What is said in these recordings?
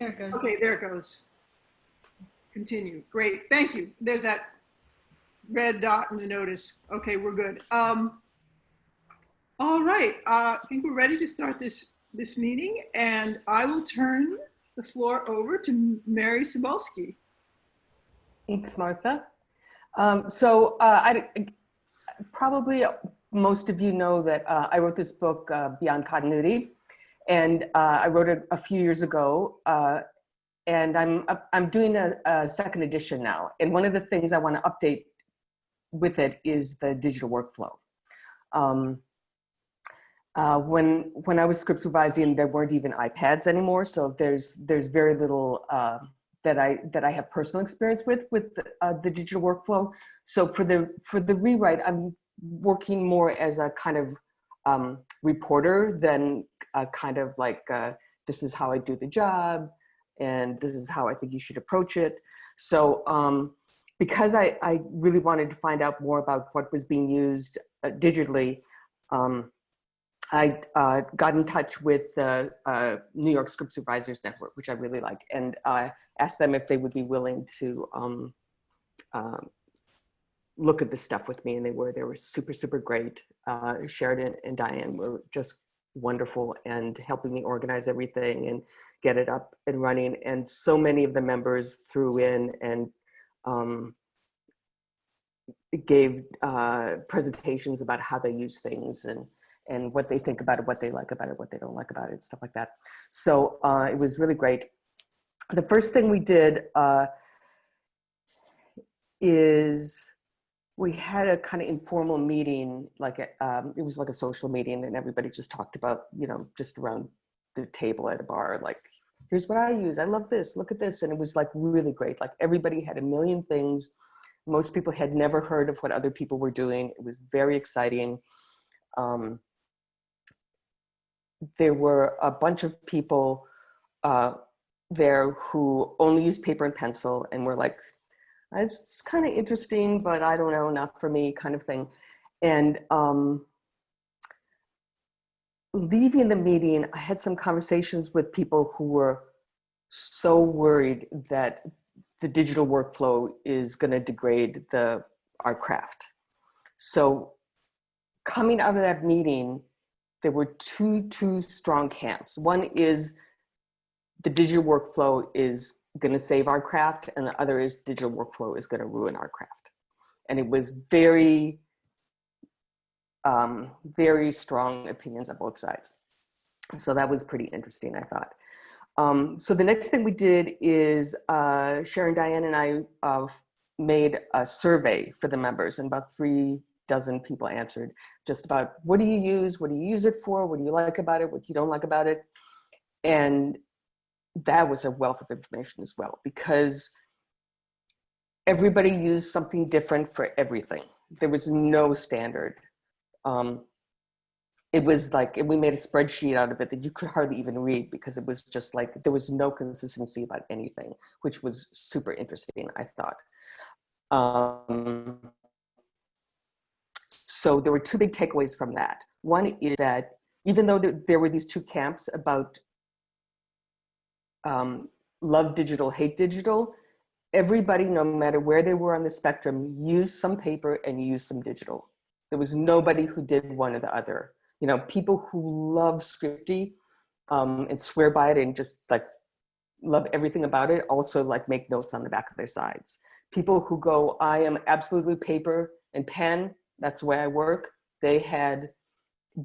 There it goes. Okay, there it goes. Continue. Great. Thank you. There's that red dot in the notice. Okay, we're good. All right. I think we're ready to start this meeting, and I will turn the floor over to Mary Cybulski. Thanks, Martha. Probably most of you know that I wrote this book, Beyond Continuity, and I wrote it a few years ago, and I'm doing a second edition now. And one of the things I want to update with it is the digital workflow. When I was script supervising, there weren't even iPads anymore, so there's very little that I have personal experience with the digital workflow. So for the rewrite, I'm working more as a kind of reporter than a kind of like this is how I do the job, and this is how I think you should approach it. So because I really wanted to find out more about what was being used digitally, I got in touch with the New York Script Supervisors Network, which I really like, and asked them if they would be willing to look at this stuff with me, and they were super, super great. Sheridan and Diane were just wonderful and helping me organize everything and get it up and running. And so many of the members threw in and gave presentations about how they use things and what they think about it, what they like about it, what they don't like about it, stuff like that. So it was really great. The first thing we did is we had a kind of informal meeting, like it was like a social meeting, and everybody just talked about, just around the table at a bar, like, here's what I use. I love this. Look at this. And it was like really great. Like everybody had a million things. Most people had never heard of what other people were doing. It was very exciting. There were a bunch of people there who only used paper and pencil and were like, it's kind of interesting, but I don't know, not for me, kind of thing. And leaving the meeting, I had some conversations with people who were so worried that the digital workflow is going to degrade our craft. So coming out of that meeting, there were two strong camps. One is the digital workflow is going to save our craft, and the other is digital workflow is going to ruin our craft. And it was very, very strong opinions on both sides. So that was pretty interesting, I thought. So the next thing we did is Sharon, Diane, and I made a survey for the members, and about 36 people answered just about what do you use it for, what do you like about it, what you don't like about it. And that was a wealth of information as well, because everybody used something different for everything. There was no standard. It was like, and we made a spreadsheet out of it that you could hardly even read, because it was just like, there was no consistency about anything, which was super interesting, I thought. So there were two big takeaways from that. One is that even though there were these two camps about love digital, hate digital, everybody, no matter where they were on the spectrum, used some paper and used some digital. There was nobody who did one or the other. People who love Scripty and swear by it and just like love everything about it also like make notes on the back of their sides. People who go, I am absolutely paper and pen, that's the way I work, they had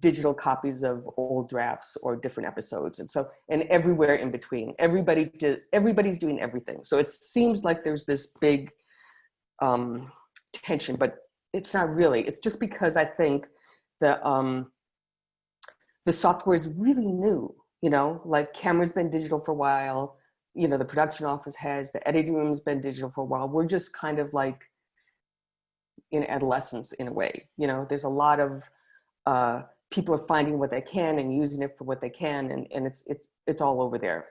digital copies of old drafts or different episodes. And everywhere in between, everybody's doing everything. So it seems like there's this big tension, but it's not really. It's just because I think the software is really new, like camera's been digital for a while, the production office has, the editing room's been digital for a while. We're just kind of like in adolescence in a way, there's a lot of people are finding what they can and using it for what they can, and it's all over there.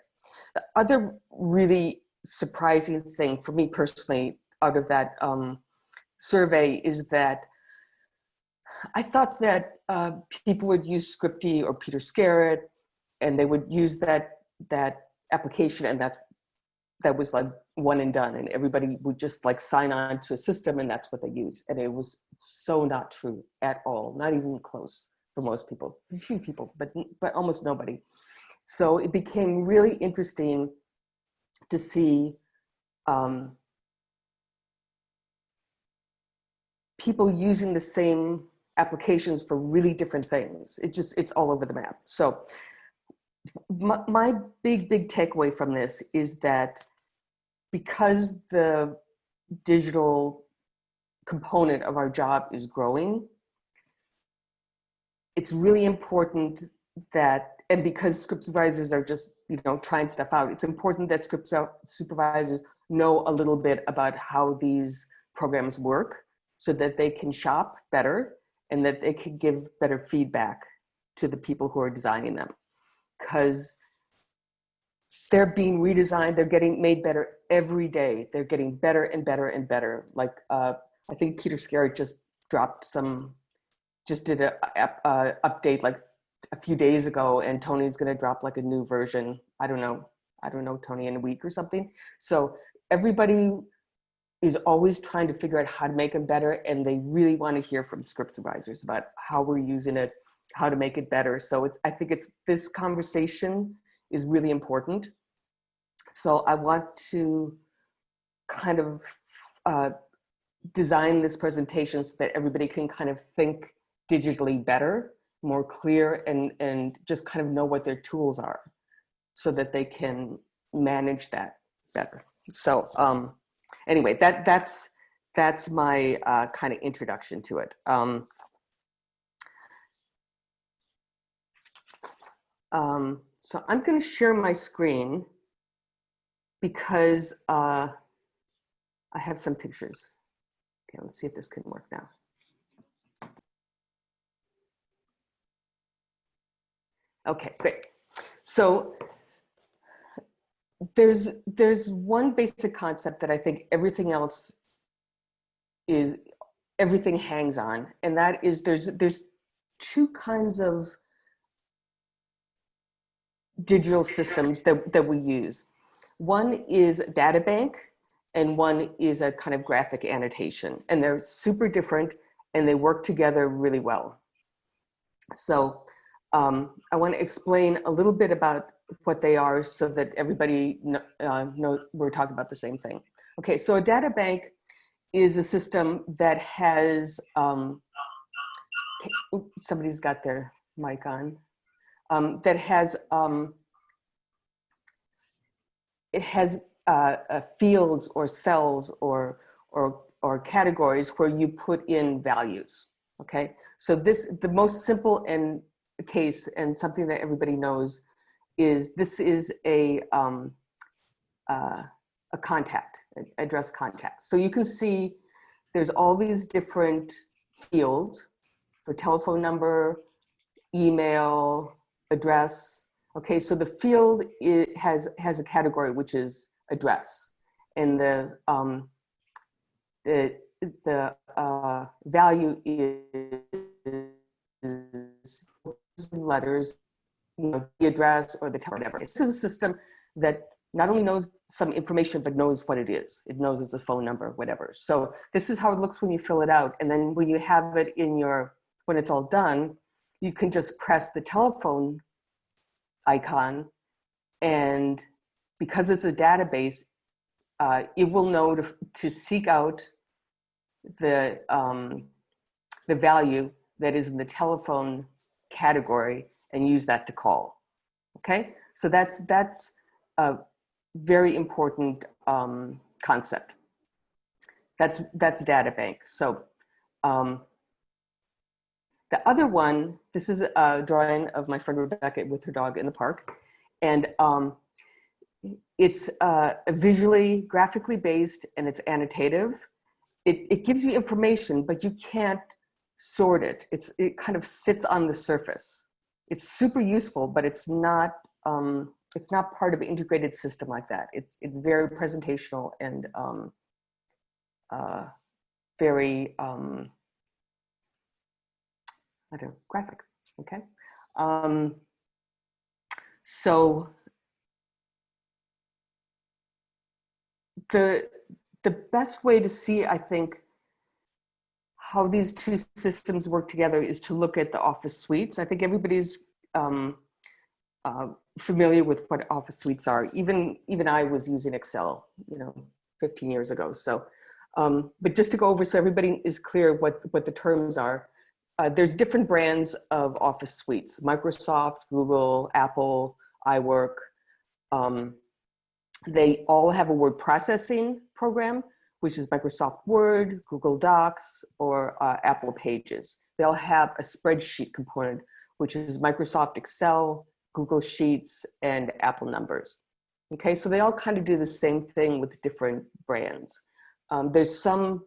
The other really surprising thing for me personally out of that survey is that I thought that people would use Scripty or Peter Scarrett, and they would use that application, and that was like one and done, and everybody would just like sign on to a system and that's what they use. And it was so not true at all, not even close for most people, a few people, but almost nobody. So it became really interesting to see people using the same applications for really different things. It's all over the map. So my big takeaway from this is that because the digital component of our job is growing, it's really important that, and because script supervisors are just, trying stuff out, it's important that script supervisors know a little bit about how these programs work so that they can shop better and that they can give better feedback to the people who are designing them. Because they're being redesigned, they're getting made better every day. They're getting better and better and better. Like, I think Peter Scarrett just did a update like a few days ago, and Tony's gonna drop like a new version. I don't know, Tony, in a week or something. So everybody is always trying to figure out how to make them better, and they really want to hear from script supervisors about how we're using it, how to make it better. So I think this conversation is really important. So I want to kind of design this presentation so that everybody can kind of think digitally better, more clear, and just kind of know what their tools are so that they can manage that better. So anyway, that's my kind of introduction to it. So I'm going to share my screen because I have some pictures. Okay, let's see if this can work now. Okay, great. So there's one basic concept that I think everything hangs on, and that is there's two kinds of digital systems that we use. One is a data bank, and one is a kind of graphic annotation, and they're super different, and they work together really well. So I want to explain a little bit about what they are so that everybody knows we're talking about the same thing. Okay, so a data bank is a system that has, somebody's got their mic on, that has, it has fields or cells or categories where you put in values, okay? So the most simple case, and something that everybody knows, is this is a contact, address contact. So you can see there's all these different fields for telephone number, email, address. Okay, so the field has a category which is address, and the value is letters, the address or the whatever. This is a system that not only knows some information, but knows what it is. It knows it's a phone number, whatever. So this is how it looks when you fill it out. And then when you have it when it's all done, you can just press the telephone icon. And because it's a database, it will know to seek out the value that is in the telephone category and use that to call. Okay, so that's a very important concept. That's data bank. So the other one, this is a drawing of my friend Rebecca with her dog in the park, and it's visually, graphically based, and it's annotative. It gives you information, but you can't sort it. It kind of sits on the surface. It's super useful, but it's not part of an integrated system like that. It's very presentational and very graphic. Okay, so the best way to see, I think, how these two systems work together is to look at the Office suites. I think everybody's familiar with what Office suites are. Even I was using Excel, 15 years ago. So, but just to go over so everybody is clear what the terms are. There's different brands of Office suites: Microsoft, Google, Apple, iWork. They all have a word processing program, which is Microsoft Word, Google Docs, or Apple Pages. They all have a spreadsheet component, which is Microsoft Excel, Google Sheets, and Apple Numbers. Okay, so they all kind of do the same thing with different brands. There's some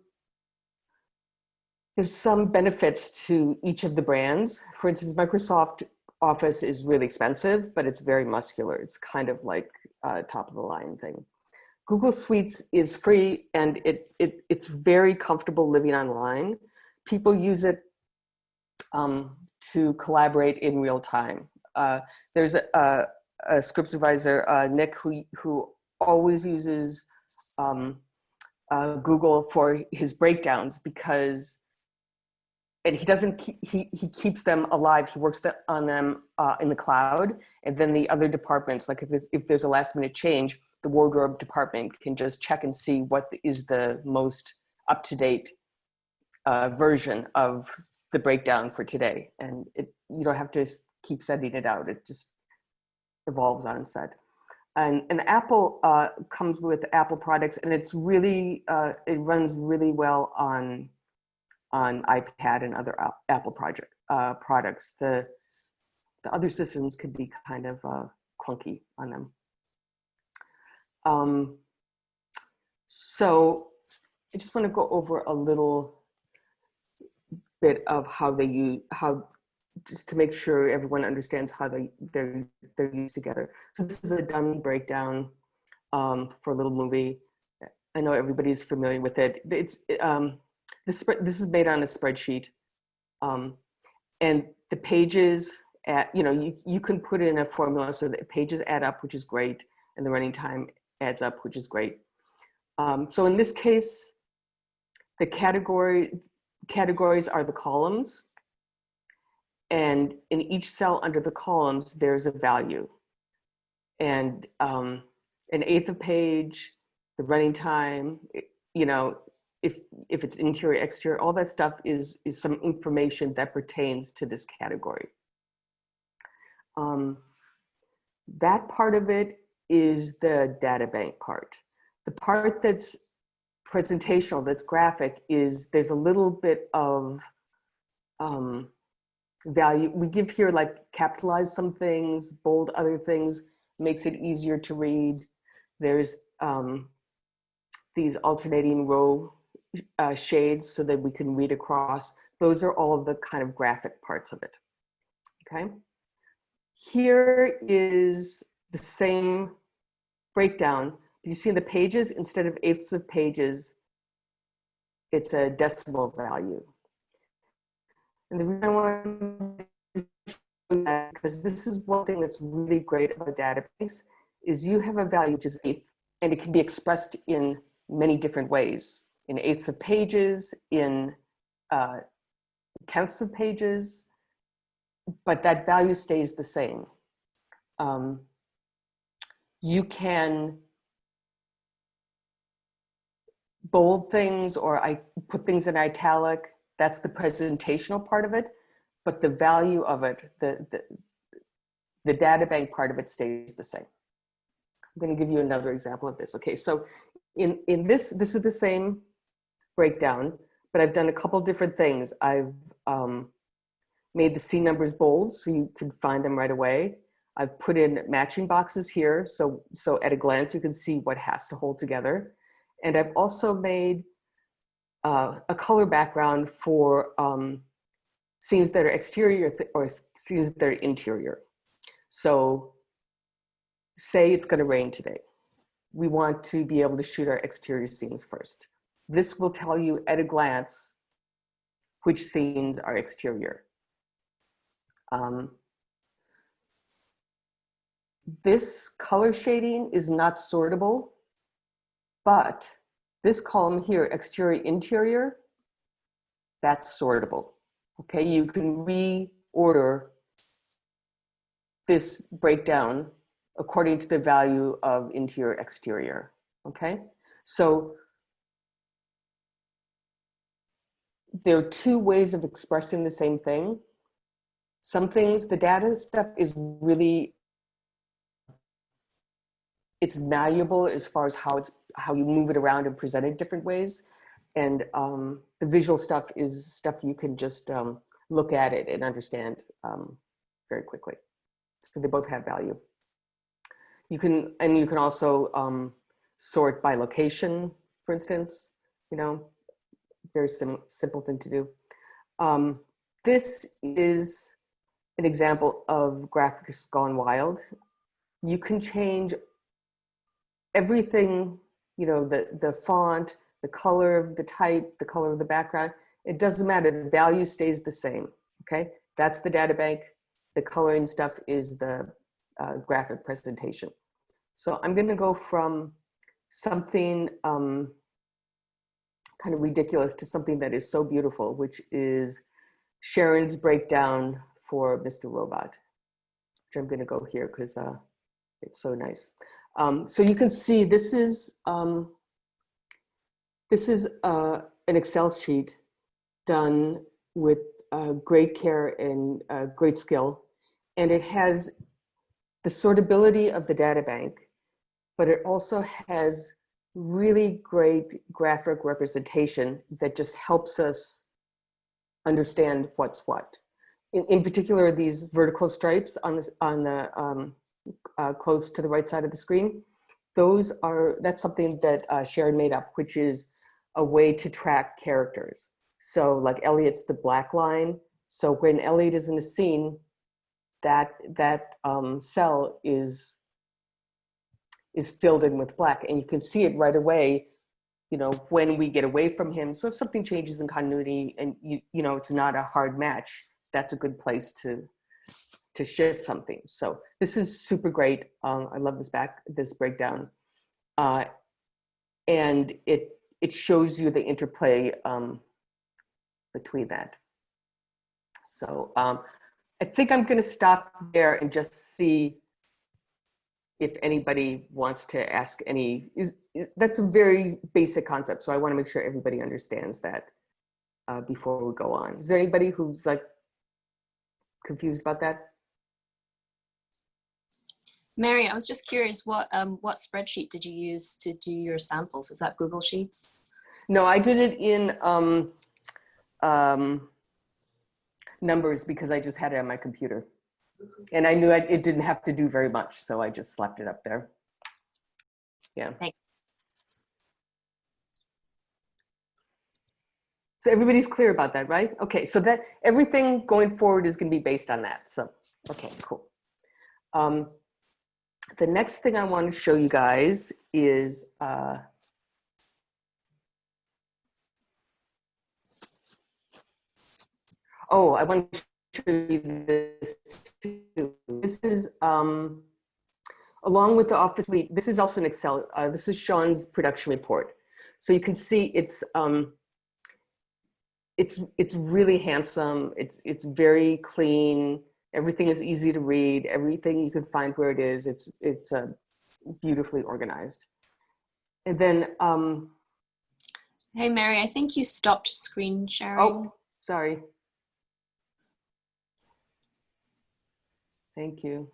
benefits to each of the brands. For instance, Microsoft Office is really expensive, but it's very muscular. It's kind of like a top of the line thing. Google Suites is free, and it's very comfortable living online. People use it to collaborate in real time. There's a script supervisor, Nick, who always uses Google for his breakdowns because, and he doesn't he keeps them alive. He works on them in the cloud, and then the other departments, like if there's a last minute change, the wardrobe department can just check and see what is the most up-to-date version of the breakdown for today, and you don't have to keep sending it out. It just evolves on set. And Apple comes with Apple products, and it's really it runs really well on iPad and other Apple products. The other systems could be kind of clunky on them. So I just want to go over a little bit of how they use, just to make sure everyone understands how they're used together. So this is a dummy breakdown for a little movie. I know everybody's familiar with it. This is made on a spreadsheet, and the pages you can put in a formula so that pages add up, which is great, and the running time adds up, which is great. So in this case, the categories are the columns, and in each cell under the columns, there's a value. And an eighth of page, the running time, if it's interior, exterior, all that stuff is some information that pertains to this category. That part of it is the data bank part. The part that's presentational, that's graphic, is there's a little bit of value. We give here, like, capitalize some things, bold other things, makes it easier to read. There's these alternating row shades so that we can read across. Those are all of the kind of graphic parts of it, okay? Here is the same breakdown. You see in the pages, instead of eighths of pages, it's a decimal value. And the reason I want to show that, because this is one thing that's really great about a database, is you have a value which is eighth, and it can be expressed in many different ways, in eighths of pages, in tenths of pages, but that value stays the same. You can bold things, or I put things in italic. That's the presentational part of it, but the value of it, the data bank part of it, stays the same. I'm going to give you another example of this. Okay, so in this is the same breakdown, but I've done a couple different things. I've made the C numbers bold so you can find them right away. I've put in matching boxes here, so at a glance you can see what has to hold together. And I've also made a color background for scenes that are exterior or scenes that are interior. So say it's going to rain today. We want to be able to shoot our exterior scenes first. This will tell you at a glance which scenes are exterior. This color shading is not sortable. But this column here, exterior, interior, that's sortable. Okay, you can reorder this breakdown according to the value of interior, exterior. Okay, so there are two ways of expressing the same thing. Some things, the data stuff is really, it's malleable as far as how you move it around and present it different ways. And the visual stuff is stuff you can just look at it and understand very quickly. So they both have value. You can also sort by location, for instance, very simple thing to do. This is an example of graphics gone wild. You can change everything, the font, the color, the type, the color of the background. It doesn't matter, the value stays the same, okay? That's the data bank. The coloring stuff is the graphic presentation. So I'm gonna go from something kind of ridiculous to something that is so beautiful, which is Sharon's breakdown for Mr. Robot, which I'm gonna go here because it's so nice. So you can see this is an Excel sheet done with great care and great skill. And it has the sortability of the data bank, but it also has really great graphic representation that just helps us understand what's what. In particular, these vertical stripes on the close to the right side of the screen, that's something that Sharon made up, which is a way to track characters. So like Elliot's the black line. So when Elliot is in a scene, that cell is filled in with black, and you can see it right away, when we get away from him. So if something changes in continuity and it's not a hard match, that's a good place to shift something. So this is super great. I love this breakdown, and it shows you the interplay between that. So I think I'm going to stop there and just see if anybody wants to ask any. That's a very basic concept, so I want to make sure everybody understands that before we go on. Is there anybody who's like confused about that? Mary, I was just curious, what spreadsheet did you use to do your samples? Was that Google Sheets? No, I did it in numbers because I just had it on my computer. And I knew it didn't have to do very much, so I just slapped it up there. Yeah. Thanks. So everybody's clear about that, right? Okay, so that everything going forward is going to be based on that. So, okay, cool. The next thing I want to show you guys is I want to show you this too. This is along with the Office Suite. This is also an Excel. This is Sean's production report. So you can see it's really handsome. It's very clean. Everything is easy to read. Everything you can find where it is. It's beautifully organized. And then hey Mary, I think you stopped screen sharing. Oh, sorry. Thank you.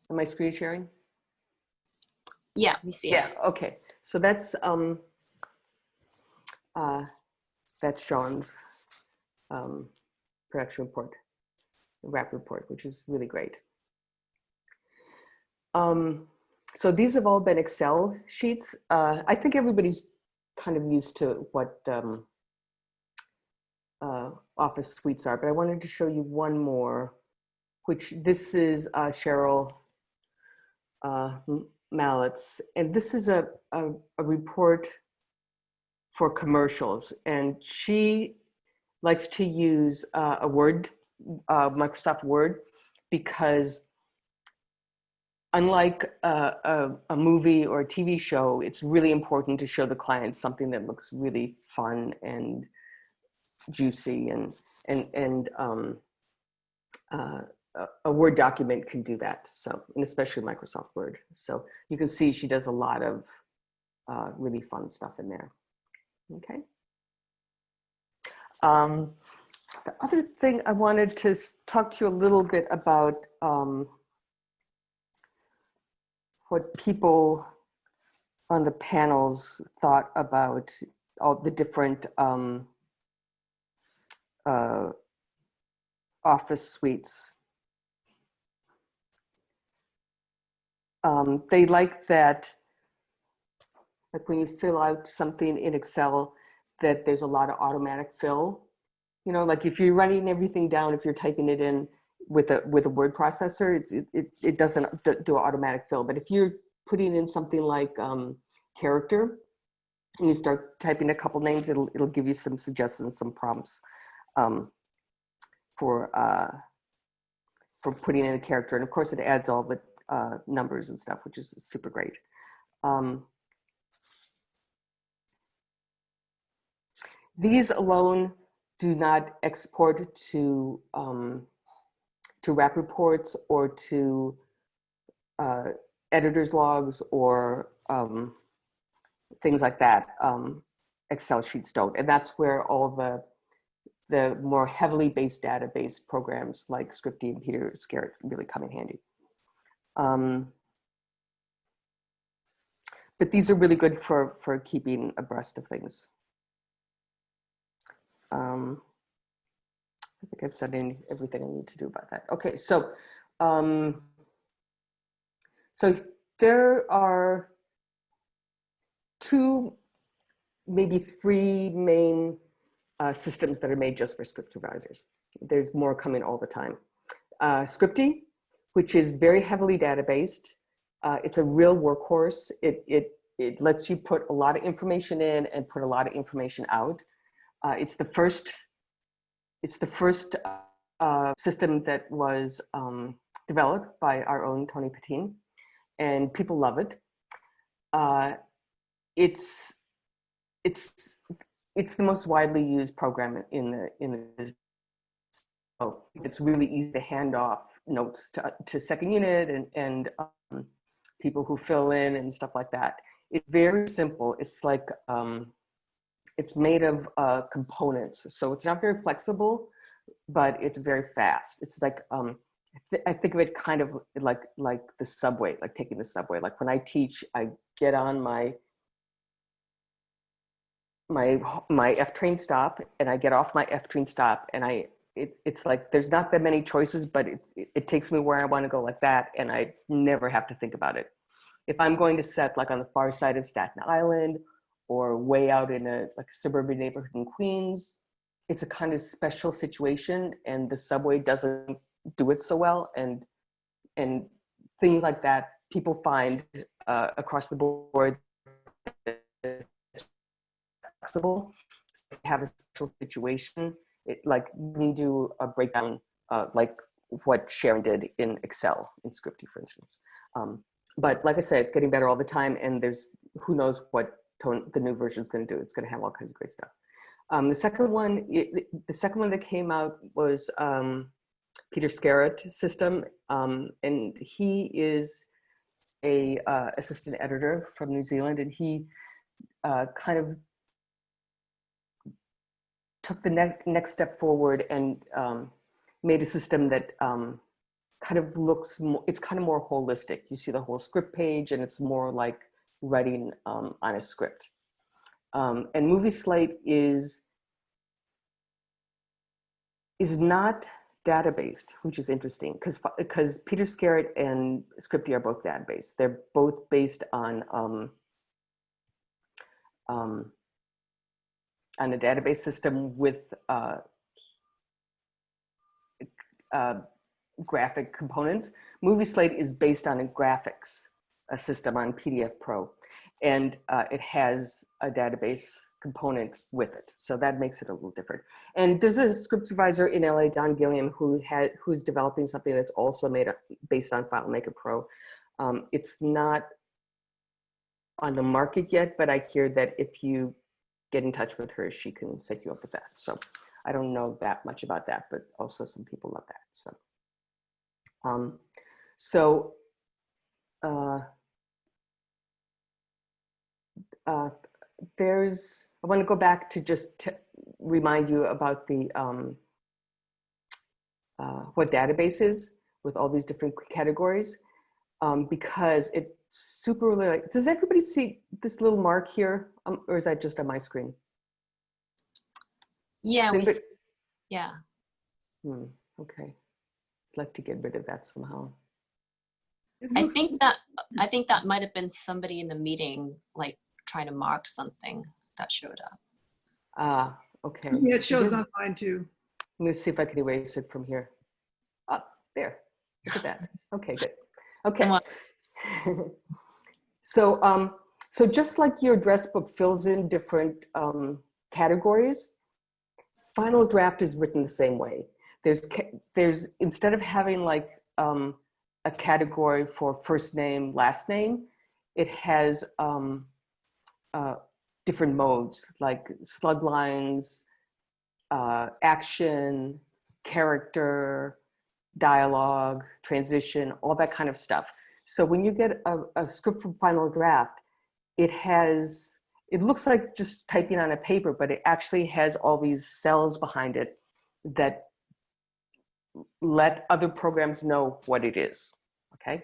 Am I screen sharing? Yeah, we see it. Yeah, okay. So that's Sean's production report, wrap report, which is really great. So these have all been Excel sheets. I think everybody's kind of used to what Office suites are, but I wanted to show you one more, which this is Cheryl Mallett's, and this is a report for commercials, and she likes to use a Word, Microsoft Word, because unlike a movie or a TV show, it's really important to show the client something that looks really fun and juicy, and a Word document can do that. So, and especially Microsoft Word. So you can see she does a lot of really fun stuff in there. Okay. The other thing I wanted to talk to you a little bit about what people on the panels thought about all the different office suites. They like that, like when you fill out something in Excel, that there's a lot of automatic fill. You know, like if you're writing everything down, if you're typing it in with a word processor, it doesn't do automatic fill. But if you're putting in something like character, and you start typing a couple names, it'll give you some suggestions, some prompts for putting in a character. And of course, it adds all the numbers and stuff, which is super great. These alone do not export to wrap reports or to editor's logs or things like that. Excel sheets don't, and that's where all the more heavily based database programs like Scripty and Peter Scarrett really come in handy. But these are really good for keeping abreast of things. I think I've said everything I need to do about that. Okay, so so there are two, maybe three main systems that are made just for script supervisors. There's more coming all the time. Scripty, which is very heavily data-based. It's a real workhorse. It lets you put a lot of information in and put a lot of information out. It's the first system that was developed by our own Tony Patin, and people love it. It's the most widely used program in the so it's really easy to hand off notes to second unit and people who fill in and stuff like that. It's very simple. It's like it's made of components, so it's not very flexible, but it's very fast. It's like I think of it kind of like the subway, like taking the subway. Like when I teach, I get on my F train stop, and I get off my F train stop, and it's like there's not that many choices, but it takes me where I want to go like that, and I never have to think about it. If I'm going to set like on the far side of Staten Island or way out in a suburban neighborhood in Queens, it's a kind of special situation, and the subway doesn't do it so well, and things like that people find across the board flexible. If you have a special situation, like you do a breakdown like what Sharon did in Excel in Scripty, for instance. But like I said, it's getting better all the time, and there's who knows what the new version is going to do. It's going to have all kinds of great stuff. The second one that came out was Peter Scarrett system, and he is a assistant editor from New Zealand, and he kind of took the next step forward and made a system that kind of looks more, it's kind of more holistic. You see the whole script page, and it's more like writing on a script. And Movie Slate is not data-based, which is interesting because Peter Scarrett and Scripty are both data-based. They're both based on a database system with graphic components. Movie Slate is based on a system on PDF Pro, and it has a database component with it. So that makes it a little different. And there's a script supervisor in LA, Don Gilliam, who's developing something that's also based on FileMaker Pro. It's not on the market yet, but I hear that if you get in touch with her, she can set you up with that. So I don't know that much about that, but also some people love that. So, I want to go back to just remind you about the what database is with all these different categories, because it's super really. Does everybody see this little mark here, or is that just on my screen? Yeah, yeah. Okay, I'd like to get rid of that somehow. I think that might have been somebody in the meeting, like trying to mark something that showed up. Ah, okay. Yeah, it shows on mine too. I'm gonna see if I can erase it from here. Oh, there. Look at that. Okay, good. Okay. So, so just like your address book fills in different categories, Final Draft is written the same way. There's instead of having like a category for first name, last name, it has different modes like slug lines, action, character, dialogue, transition, all that kind of stuff. So when you get a script from Final Draft, it looks like just typing on a paper, but it actually has all these cells behind it that let other programs know what it is, okay?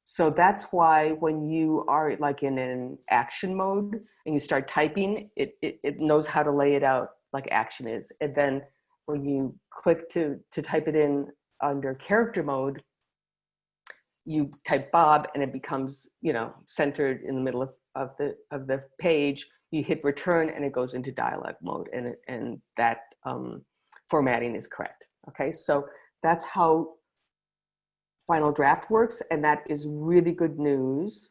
So that's why when you are like in an action mode and you start typing, it knows how to lay it out like action is. And then when you click to type it in under character mode, you type Bob and it becomes, centered in the middle of the page. You hit return and it goes into dialogue mode, and that formatting is correct. Okay, so that's how Final Draft works, and that is really good news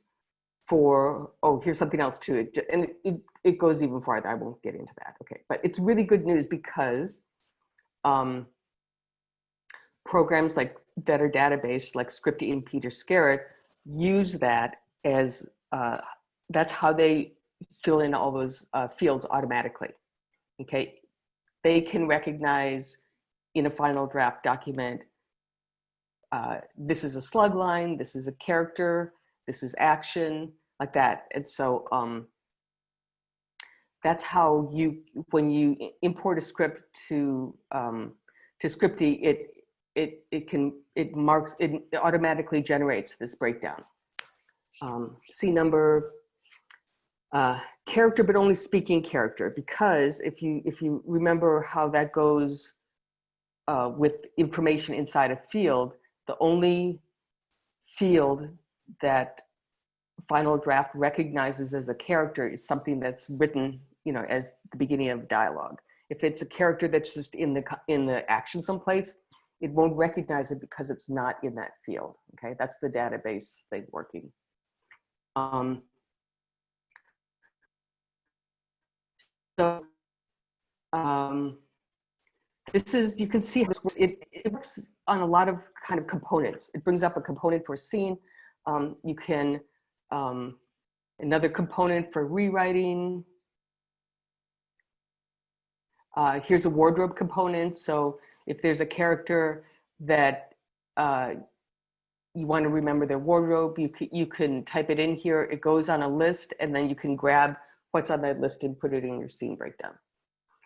for, oh, here's something else too. And it goes even farther. I won't get into that. Okay, but it's really good news because programs like that are database, like Script and Peter Scarrett, use that as, that's how they fill in all those fields automatically. Okay, they can recognize in a Final Draft document, this is a slug line, this is a character, this is action, like that. And so that's how when you import a script to Scripty, it automatically generates this breakdown. C number, character, but only speaking character, because if you remember how that goes with information inside a field, the only field that Final Draft recognizes as a character is something that's written, as the beginning of dialogue. If it's a character that's just in the action someplace, it won't recognize it because it's not in that field. Okay, that's the database thing working. This is, you can see how it works on a lot of kind of components. It brings up a component for a scene. You can, another component for rewriting. Here's a wardrobe component. So if there's a character that you want to remember their wardrobe, you can type it in here. It goes on a list, and then you can grab what's on that list and put it in your scene breakdown.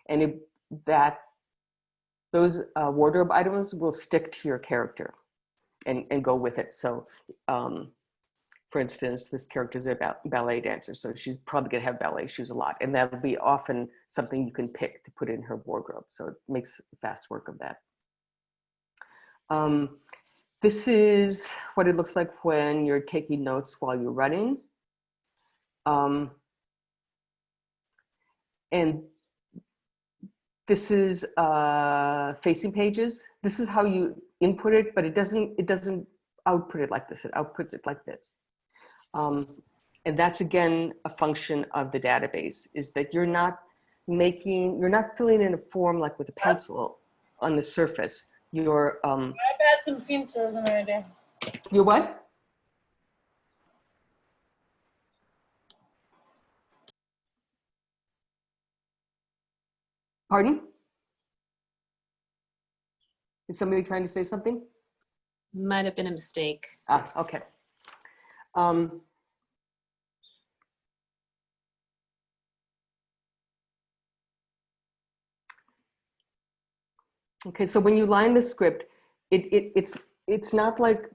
And those wardrobe items will stick to your character and go with it. So for instance, this character is a ballet dancer, so she's probably gonna have ballet shoes a lot, and that'll be often something you can pick to put in her wardrobe. So it makes fast work of that. This is what it looks like when you're taking notes while you're running. And this is facing pages. This is how you input it, but it doesn't output it like this. It outputs it like this. And that's again a function of the database, is that you're not you're not filling in a form like with a pencil on the surface. You're I've had some pincers already. you're what? Pardon? Is somebody trying to say something? Might have been a mistake. Ah, okay. Um, okay, so when you line the script, it's not like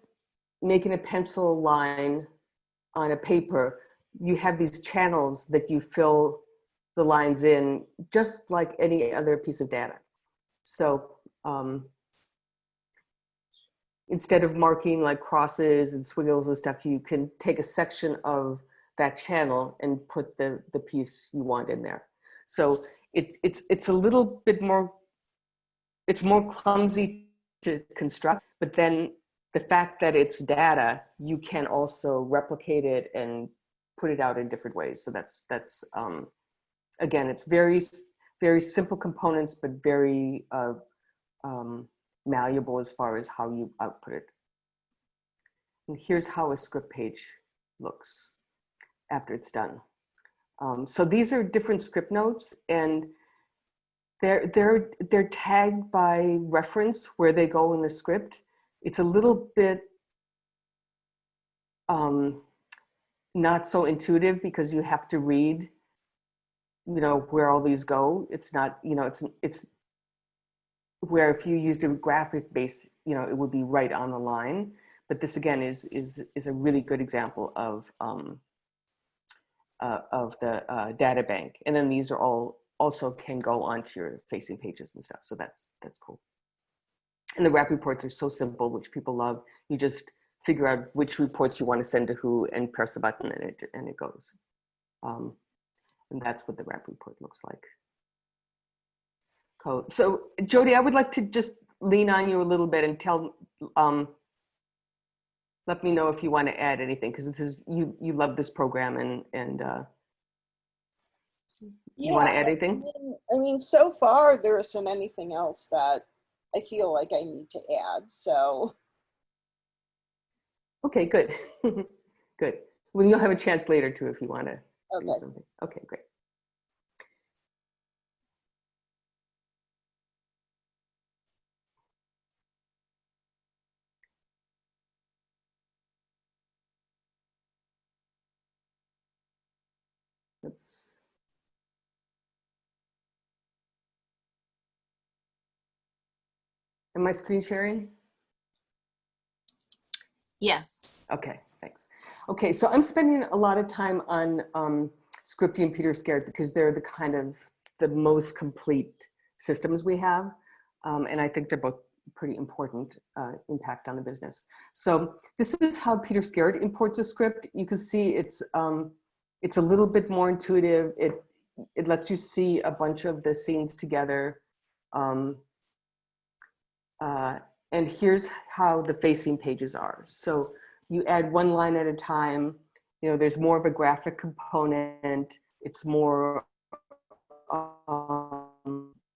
making a pencil line on a paper. You have these channels that you fill the lines in, just like any other piece of data. So instead of marking like crosses and squiggles and stuff, you can take a section of that channel and put the piece you want in there. So it's a little bit more, it's more clumsy to construct, but then the fact that it's data, you can also replicate it and put it out in different ways. So that's again, it's very simple components, but very malleable as far as how you output it. And here's how a script page looks after it's done. So these are different script notes, and they're tagged by reference where they go in the script. It's a little bit not so intuitive because you have to read, where all these go. It's not, it's where if you used a graphic base, it would be right on the line. But this again is a really good example of the data bank. And then these are all also can go onto your facing pages and stuff. So that's cool. And the wrap reports are so simple, which people love. You just figure out which reports you want to send to who and press a button and it goes. And that's what the wrap report looks like. Cool. So Jody, I would like to just lean on you a little bit and let me know if you want to add anything, because this is you love this program and you want to add anything? I mean, so far there isn't anything else that I feel like I need to add. So. Okay, good. Good. Well, you'll have a chance later too if you want to do something. Okay, great. Oops. Am I screen sharing? Yes. Okay, thanks. Okay, so I'm spending a lot of time on Scripty and Peter Scared because they're the most complete systems we have. And I think they're both pretty important impact on the business. So this is how Peter Scared imports a script. You can see it's a little bit more intuitive. It lets you see a bunch of the scenes together. And here's how the facing pages are. So you add one line at a time. There's more of a graphic component. It's more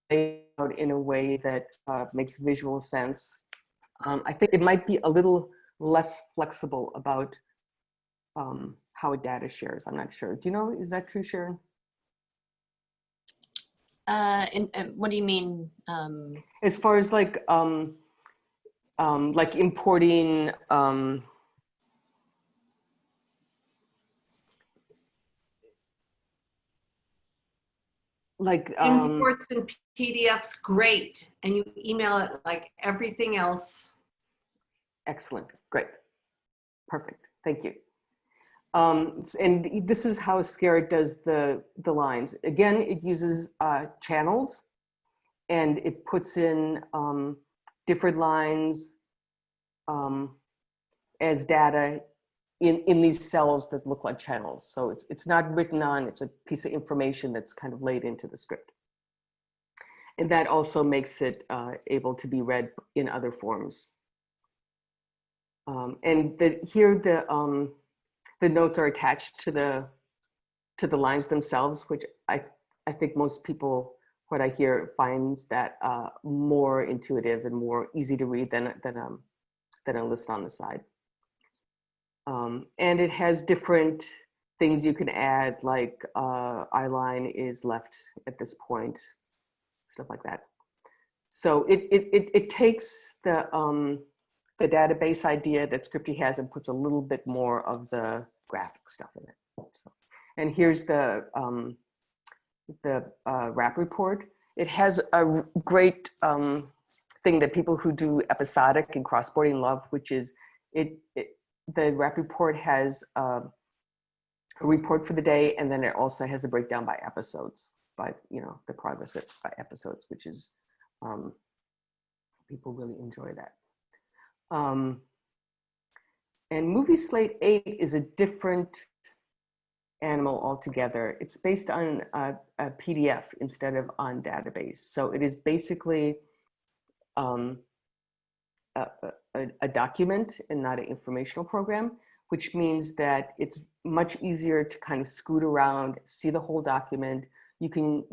laid out in a way that makes visual sense. I think it might be a little less flexible about how a data shares. I'm not sure. Do you know, is that true, Sharon? And what do you mean? As far as like importing imports and PDFs, great, and you email it like everything else. Excellent, great, perfect, thank you. And this is how Scared does the lines. Again, it uses channels, and it puts in different lines as data in these cells that look like channels. So it's not written on, it's a piece of information that's kind of laid into the script. And that also makes it able to be read in other forms. And here the notes are attached to the lines themselves, which I I think most people, what I hear, finds that more intuitive and more easy to read than a list on the side. And it has different things you can add, like eyeline is left at this point, stuff like that. So it takes the database idea that Scripty has and puts a little bit more of the graphic stuff in it. So, and here's the wrap report. It has a great thing that people who do episodic and crossboarding love, which is the wrap report has a report for the day, and then it also has a breakdown by episodes, by the progress by episodes, which is people really enjoy that. And Movie Slate 8 is a different animal altogether. It's based on a PDF instead of on database. So it is basically a document and not an informational program, which means that it's much easier to kind of scoot around, see the whole document. You can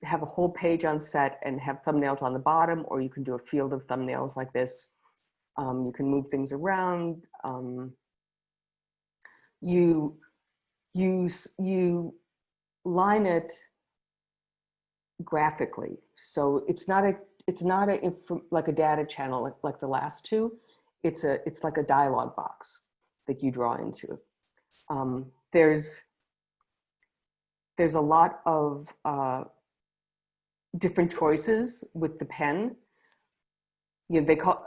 have a whole page on set and have thumbnails on the bottom, or you can do a field of thumbnails like this. You can move things around. You line it graphically, so it's not like a data channel like the last two. It's like a dialogue box that you draw into. There's a lot of different choices with the pen. They call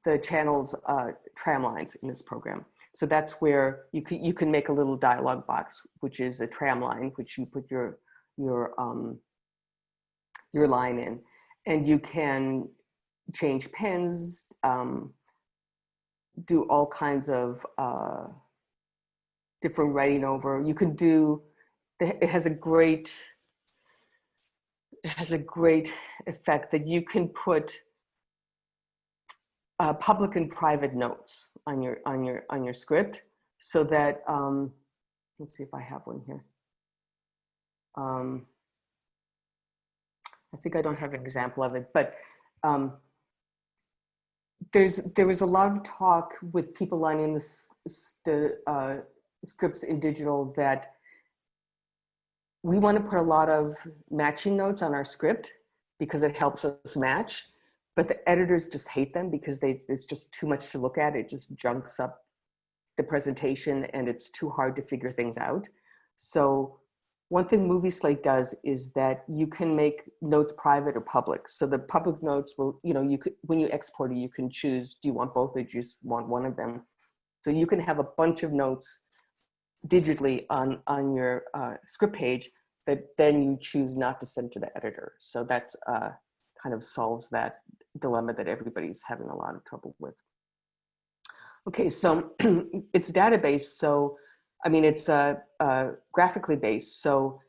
the channels tram lines in this program. So that's where you can make a little dialogue box, which is a tram line, which you put your line in, and you can change pens, do all kinds of different writing over. You can do. It has a great effect that you can put public and private notes on your script, so that let's see if I have one here. I think I don't have an example of it, but there was a lot of talk with people lining the scripts in digital that we want to put a lot of matching notes on our script because it helps us match, but the editors just hate them because there's just too much to look at. It just junks up the presentation and it's too hard to figure things out. So one thing Movie Slate does is that you can make notes private or public. So the public notes will, when you export it, you can choose, do you want both or do you just want one of them? So you can have a bunch of notes digitally on your script page that then you choose not to send to the editor. So that's kind of solves that dilemma that everybody's having a lot of trouble with. Okay, so it's database. So, I mean, it's graphically based. So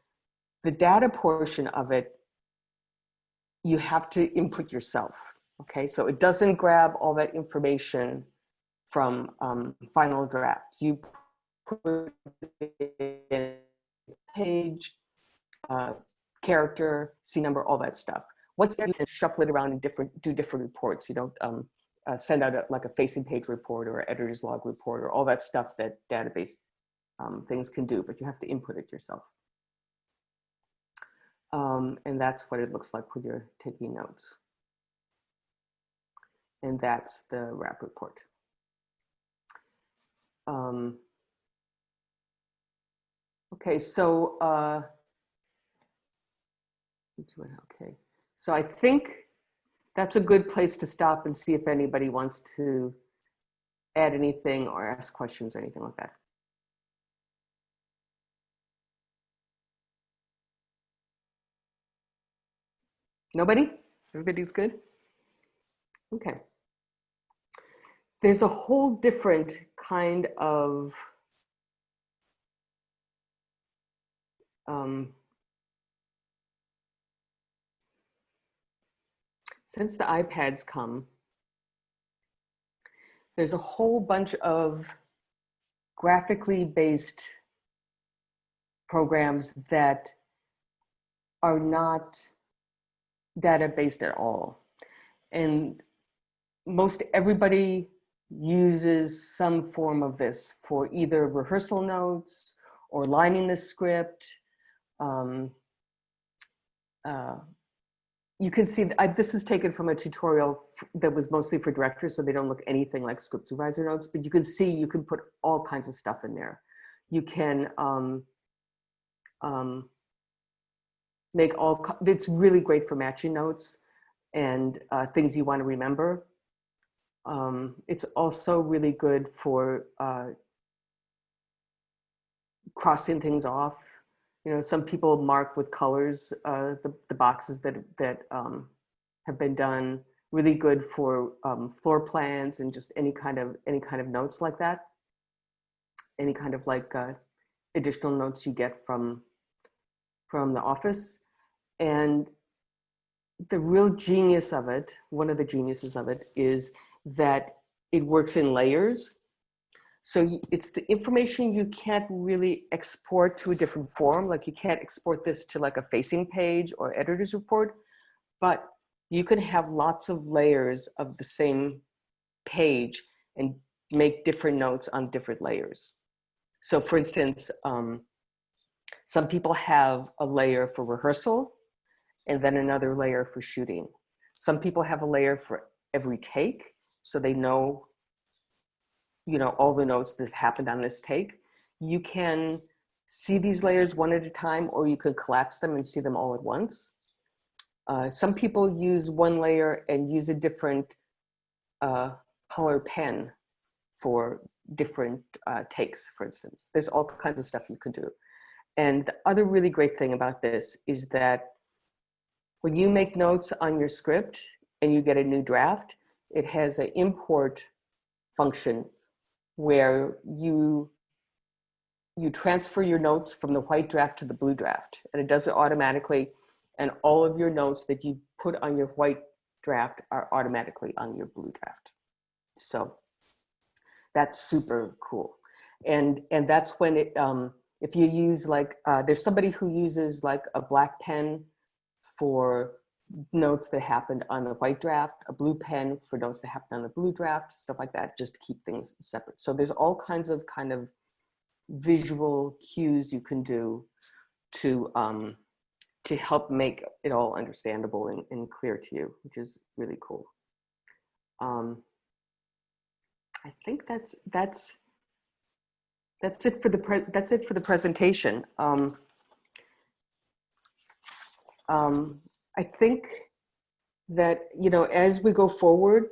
the data portion of it, you have to input yourself. Okay, so it doesn't grab all that information from final draft. You put in page, character, scene number, all that stuff. Once you can shuffle it around and do different reports, send out like a facing page report or editor's log report or all that stuff that database things can do, but you have to input it yourself. And that's what it looks like when you're taking notes. And that's the wrap report. Okay, so okay, so I think that's a good place to stop and see if anybody wants to add anything or ask questions or anything like that. Nobody? Everybody's good? Okay. There's a whole different kind of since the iPads come, there's a whole bunch of graphically based programs that are not data-based at all. And most everybody uses some form of this for either rehearsal notes or lining the script. You can see, this is taken from a tutorial that was mostly for directors, so they don't look anything like Script Supervisor notes, but you can see you can put all kinds of stuff in there. You can make it's really great for matching notes and things you want to remember. It's also really good for crossing things off. You know, some people mark with colors the boxes that have been done. Really good for floor plans and just any kind of notes like that. Any kind of like additional notes you get from the office. And the real genius of it, one of the geniuses of it, is that it works in layers. So it's the information you can't really export to a different form. Like you can't export this to like a facing page or editor's report, but you can have lots of layers of the same page and make different notes on different layers. So for instance, some people have a layer for rehearsal and then another layer for shooting. Some people have a layer for every take, so they know, you know, all the notes that happened on this take. You can see these layers one at a time, or you could collapse them and see them all at once. Some people use one layer and use a different color pen for different takes, for instance. There's all kinds of stuff you can do. And the other really great thing about this is that when you make notes on your script and you get a new draft, it has an import function where you transfer your notes from the white draft to the blue draft, and it does it automatically, and all of your notes that you put on your white draft are automatically on your blue draft. So that's super cool. And that's when it, if you use like, there's somebody who uses like a black pen for notes that happened on the white draft, a blue pen for notes that happened on the blue draft, stuff like that, just to keep things separate. So there's all kinds of kind of visual cues you can do to help make it all understandable and clear to you, which is really cool. I think that's it for the presentation. I think that, you know, as we go forward,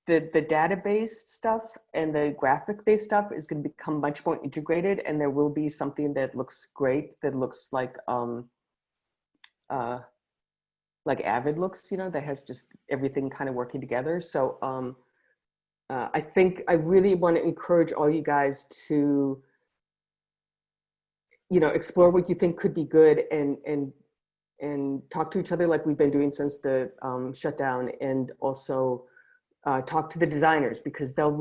the database stuff and the graphic-based stuff is going to become much more integrated, and there will be something that looks great, that looks like Avid looks, you know, that has just everything kind of working together. So I think I really want to encourage all you guys to, you know, explore what you think could be good and talk to each other like we've been doing since the shutdown, and also talk to the designers, because they'll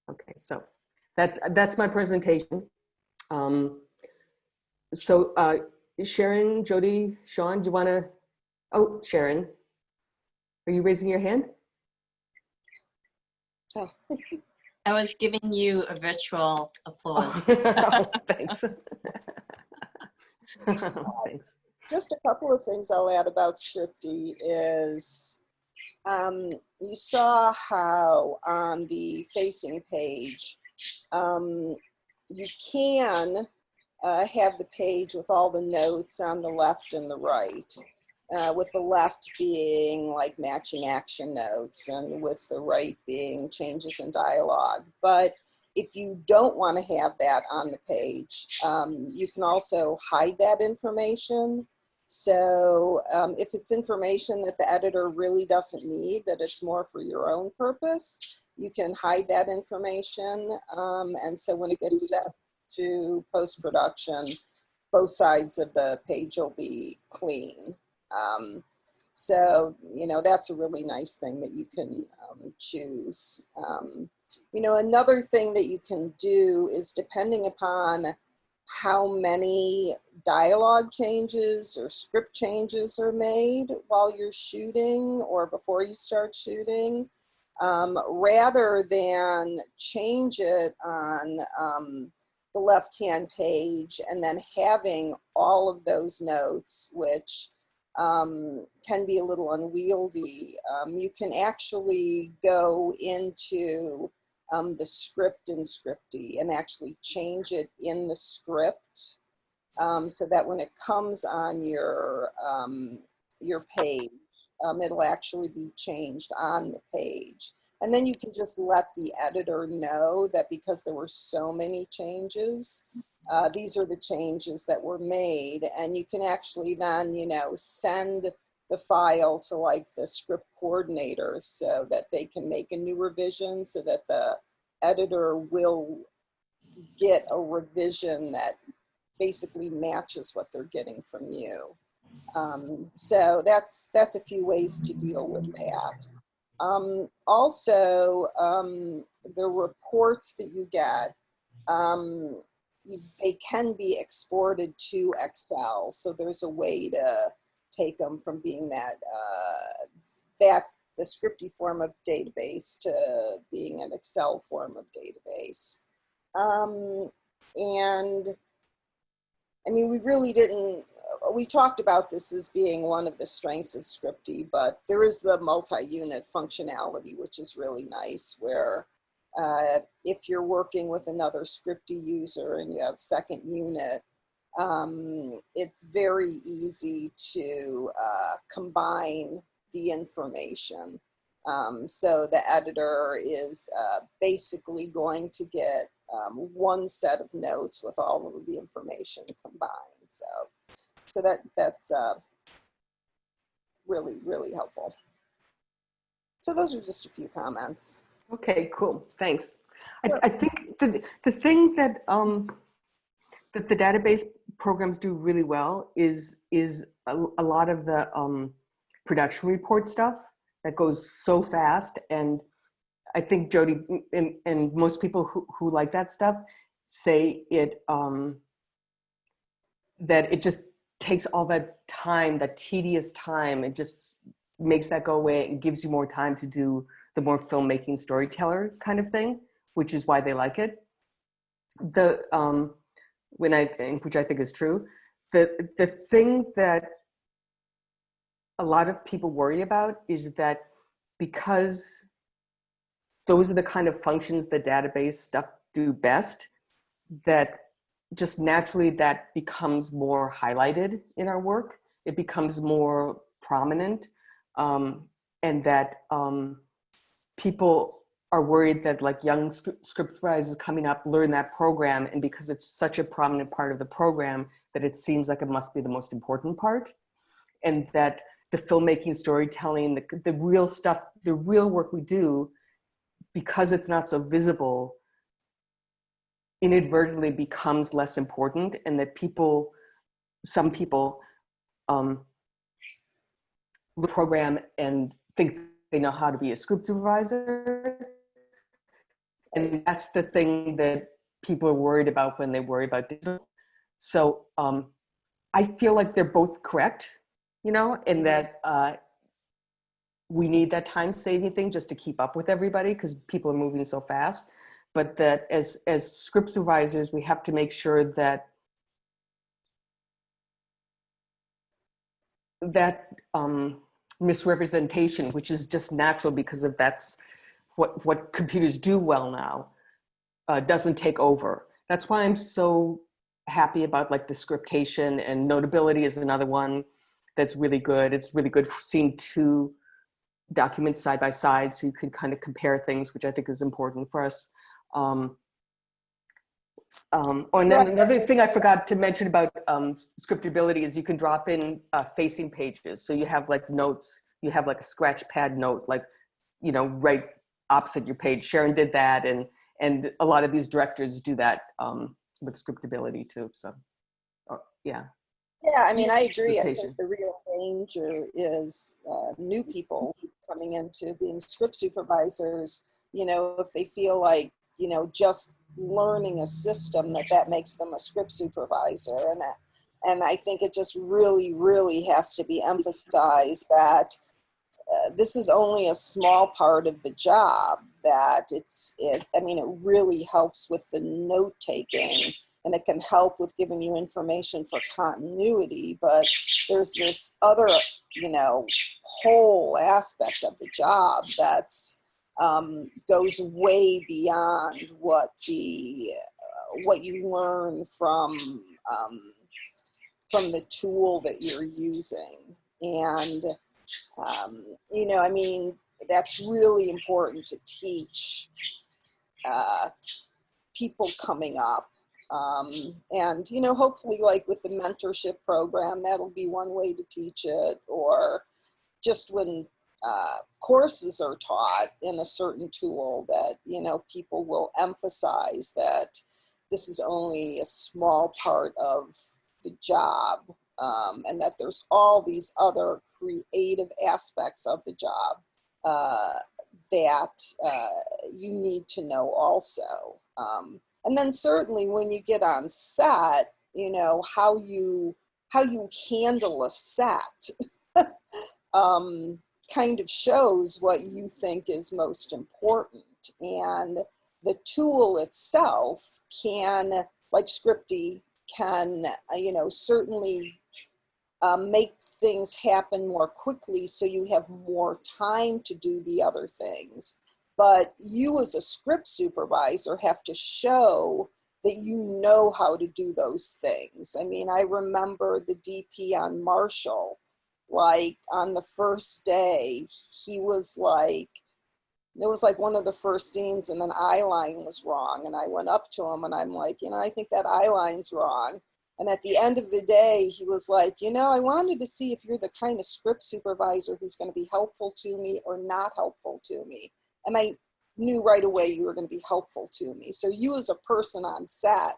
okay, so that's my presentation. So Sharon, Jody, Sean, do you want to? Oh, Sharon, are you raising your hand? Oh. I was giving you a virtual applause. Oh, thanks. Thanks. Just a couple of things I'll add about Scripty is you saw how on the facing page you can have the page with all the notes on the left and the right, with the left being like matching action notes and with the right being changes in dialogue. But if you don't want to have that on the page, you can also hide that information. So if it's information that the editor really doesn't need, that it's more for your own purpose, you can hide that information. And so when it gets to post-production, both sides of the page will be clean. So, that's a really nice thing that you can choose. Another thing that you can do is, depending upon how many dialogue changes or script changes are made while you're shooting or before you start shooting, rather than change it on the left-hand page and then having all of those notes, which can be a little unwieldy, you can actually go into the script in Scripty and actually change it in the script, so that when it comes on your page, it'll actually be changed on the page. And then you can just let the editor know that because there were so many changes, these are the changes that were made. And you can actually then, send the file to like the script coordinator so that they can make a new revision, so that the editor will get a revision that basically matches what they're getting from you. So that's a few ways to deal with that. Also, the reports that you get, they can be exported to Excel. So there's a way to take them from being the Scripty form of database to being an Excel form of database. And I mean, we talked about this as being one of the strengths of Scripty, but there is the multi-unit functionality, which is really nice, where if you're working with another Scripty user and you have second unit, it's very easy to combine the information. So the editor is basically going to get one set of notes with all of the information combined. So that's really, really helpful. So those are just a few comments. Okay, cool. Thanks. I think the thing that that the database programs do really well is a lot of the production report stuff that goes so fast. And I think Jody and most people who like that stuff say it that it just takes all that time, that tedious time, it just makes that go away and gives you more time to do the more filmmaking storyteller kind of thing, which is why they like it. Which I think is true, the thing that a lot of people worry about is that because those are the kind of functions the database stuff do best, that just naturally that becomes more highlighted in our work. It becomes more prominent, and that people are worried that like young script supervisors coming up learn that program, and because it's such a prominent part of the program that it seems like it must be the most important part, and that the filmmaking, storytelling, the real stuff, the real work we do, because it's not so visible, inadvertently becomes less important, and that some people the program and think they know how to be a script supervisor. And that's the thing that people are worried about when they worry about digital. So I feel like they're both correct, and that we need that time-saving thing just to keep up with everybody because people are moving so fast. But that as script supervisors, we have to make sure that misrepresentation, which is just natural because that's what computers do well now, doesn't take over. That's why I'm so happy about like the scriptation, and notability is another one that's really good. It's really good for seeing two documents side by side so you can kind of compare things, which I think is important for us. And then another thing I forgot to mention about scriptability is you can drop in facing pages. So you have like notes, you have like a scratch pad note, like, right opposite your page. Sharon did that, and a lot of these directors do that with scriptability too. So, yeah. Yeah, I mean, I agree. I Rotation. think the real danger is new people coming into being script supervisors. You know, if they feel like, you know, just learning a system that makes them a script supervisor, and I think it just really, really has to be emphasized that this is only a small part of the job. That I mean, it really helps with the note taking, and it can help with giving you information for continuity, but there's this other, you know, whole aspect of the job that's goes way beyond what you learn from the tool that you're using. And you know, I mean, that's really important to teach people coming up. And, you know, hopefully like with the mentorship program, that'll be one way to teach it, or just when courses are taught in a certain tool that, you know, people will emphasize that this is only a small part of the job, and that there's all these other creative aspects of the job that you need to know also. And then certainly when you get on set, you know, how you handle a set kind of shows what you think is most important. And the tool itself can, like Scripty, can, you know, certainly make things happen more quickly so you have more time to do the other things. But you as a script supervisor have to show that you know how to do those things. I mean, I remember the DP on Marshall, like on the first day, he was like, it was like one of the first scenes and an eye line was wrong. And I went up to him and I'm like, you know, I think that eye line's wrong. And at the end of the day, he was like, you know, I wanted to see if you're the kind of script supervisor who's going to be helpful to me or not helpful to me. And I knew right away you were going to be helpful to me. So you as a person on set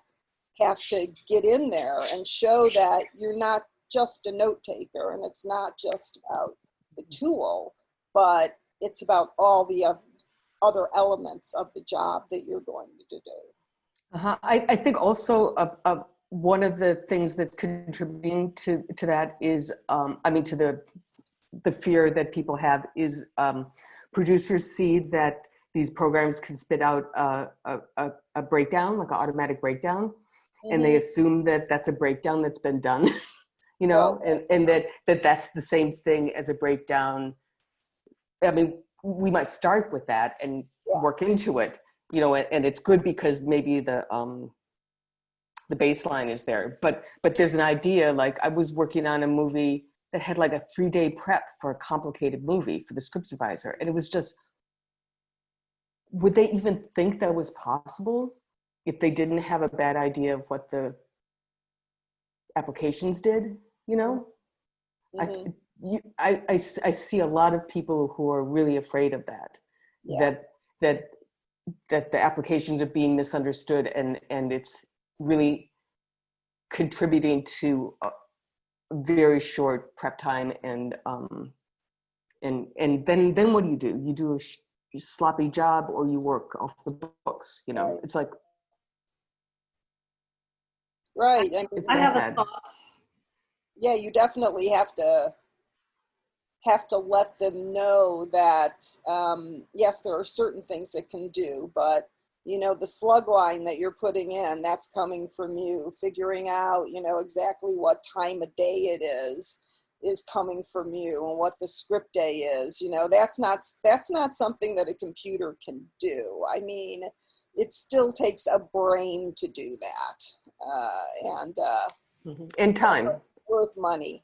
have to get in there and show that you're not just a note taker, and it's not just about the tool, but it's about all the other elements of the job that you're going to do. I think also one of the things that's contributing to that is, I mean, to the fear that people have is producers see that these programs can spit out a breakdown, like an automatic breakdown, and they assume that that's a breakdown that's been done, you know, and that's the same thing as a breakdown. I mean, we might start with that and work into it, you know, and it's good because maybe the baseline is there, but there's an idea. Like I was working on a movie that had like a 3-day prep for a complicated movie for the script supervisor, and it was just, would they even think that was possible if they didn't have a bad idea of what the applications did, you know? I see a lot of people who are really afraid of that, that the applications are being misunderstood, and it's really contributing to a very short prep time, and then what do? You do a sloppy job, or you work off the books, you know? It's like, Right. I mean, I have a thought. yeah, you definitely have to let them know that, yes, there are certain things it can do, but, you know, the slug line that you're putting in, that's coming from you. Figuring out, you know, exactly what time of day it is coming from you, and what the script day is. You know, that's not something that a computer can do. I mean, it still takes a brain to do that, and time. Worth money.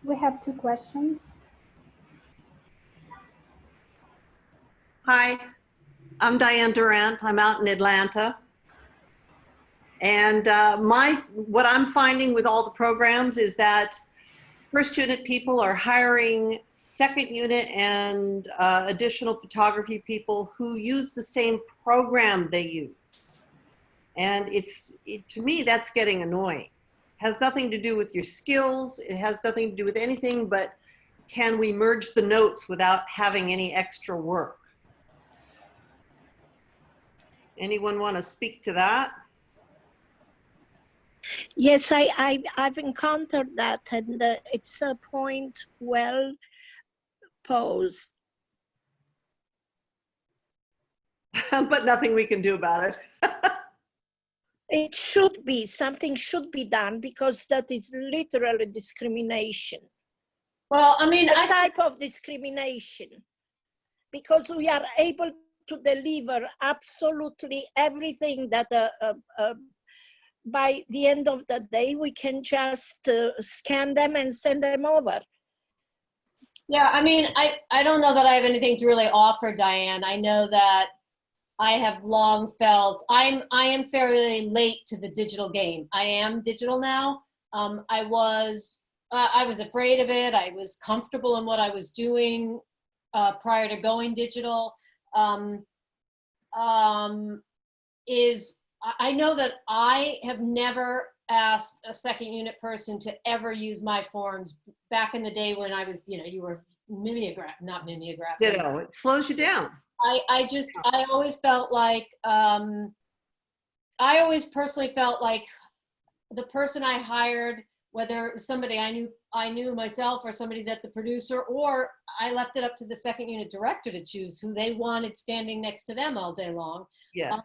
We have 2 questions. Hi, I'm Diane Durant. I'm out in Atlanta. And what I'm finding with all the programs is that first unit people are hiring second unit and additional photography people who use the same program they use. And to me, that's getting annoying. Has nothing to do with your skills. It has nothing to do with anything, but can we merge the notes without having any extra work? Anyone want to speak to that? Yes, I've encountered that, and it's a point well posed. But nothing we can do about it. It should be, something should be done, because that is literally discrimination. Well, I mean, A type of discrimination, because we are able to deliver absolutely everything that by the end of the day, we can just scan them and send them over. yeah, I mean, I don't know that I have anything to really offer, Diane. I know that I have long felt I am fairly late to the digital game. I am digital now. I was afraid of it. I was comfortable in what I was doing prior to going digital. I know that I have never asked a second unit person to ever use my forms back in the day when I was, you were not mimeograph. It slows you down. I always felt like, I always personally felt like the person I hired, whether it was somebody I knew myself or somebody that the producer, or I left it up to the second unit director to choose who they wanted standing next to them all day long. Yes.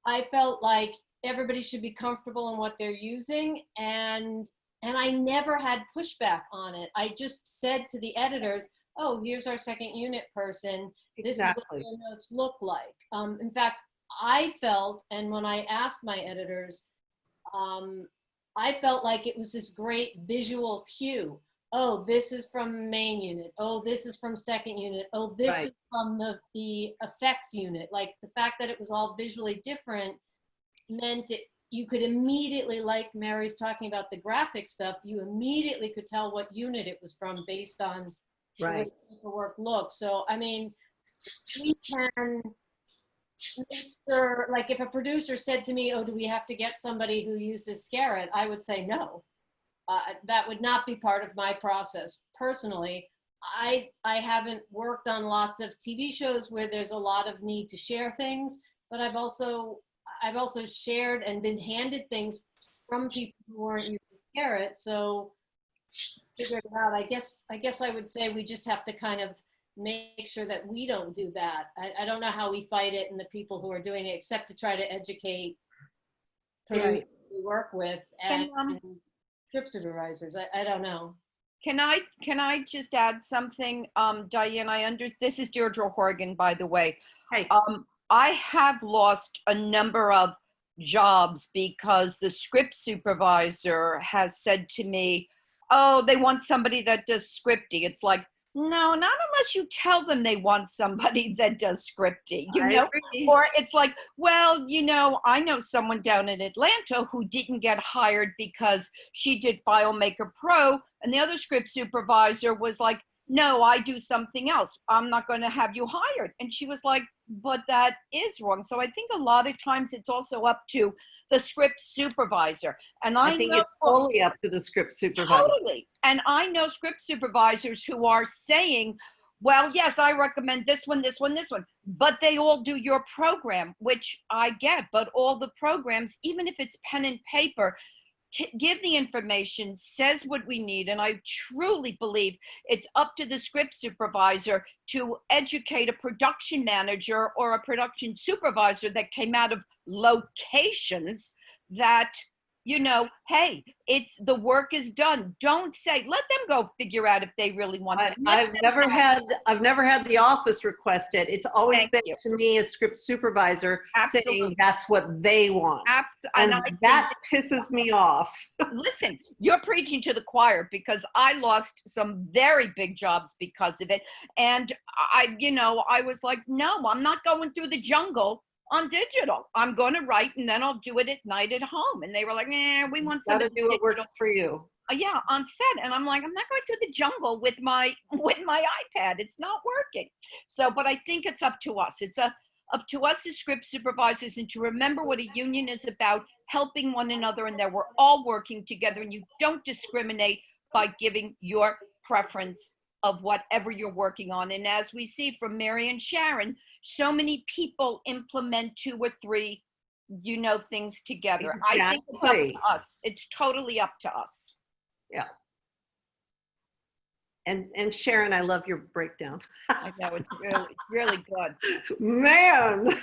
I felt like everybody should be comfortable in what they're using, and I never had pushback on it. I just said to the editors, oh, here's our second unit person. This is what their notes look like. In fact, I felt, and when I asked my editors, I felt like it was this great visual cue. Oh, this is from main unit. Oh, this is from second unit. Oh, this is from the effects unit. Like the fact that it was all visually different meant you could immediately, like Mary's talking about the graphic stuff, you immediately could tell what unit it was from based on the way the paperwork looks. So, I mean, we can make sure, like if a producer said to me, oh, do we have to get somebody who uses Scarrett? I would say no. That would not be part of my process. Personally, I haven't worked on lots of TV shows where there's a lot of need to share things, but I've also shared and been handed things from people who weren't using Scarrett. So figured it out. I guess I would say we just have to kind of make sure that we don't do that. I don't know how we fight it and the people who are doing it, except to try to educate producers we work with and script supervisors. I don't know. Can I just add something, Diane? This is Deirdre Horgan, by the way. Hey. I have lost a number of jobs because the script supervisor has said to me, oh, they want somebody that does scripty. It's like, no, not unless you tell them they want somebody that does scripty, you know? Or it's like, well, I know someone down in Atlanta who didn't get hired because she did FileMaker Pro, and the other script supervisor was like, no, I do something else. I'm not going to have you hired. And she was like, but that is wrong. So I think a lot of times it's also up to the script supervisor. And I think know it's totally up to the script supervisor. Totally. And I know script supervisors who are saying, well, yes, I recommend this one, this one, this one, but they all do your program, which I get, but all the programs, even if it's pen and paper, give the information, says what we need. And I truly believe it's up to the script supervisor to educate a production manager or a production supervisor that came out of locations that, hey, the work is done. Don't say, let them go figure out if they really want it. I've never had the office request it. It's always been to me as script supervisor saying that's what they want. And that pisses me off. Listen, you're preaching to the choir, because I lost some very big jobs because of it. And I was like, no, I'm not going through the jungle on digital. I'm going to write, and then I'll do it at night at home. And they were like, we want somebody to do what works for you. Yeah, on set. And I'm like, I'm not going through the jungle with my iPad. It's not working. So, but I think it's up to us. It's a up to us as script supervisors, and to remember what a union is about, helping one another, and that we're all working together, and you don't discriminate by giving your preference of whatever you're working on. And as we see from Mary and Sharon, so many people implement 2 or 3, things together. I think it's up to us. It's totally up to us. Yeah. And Sharon, I love your breakdown. I know, it's really good. Man.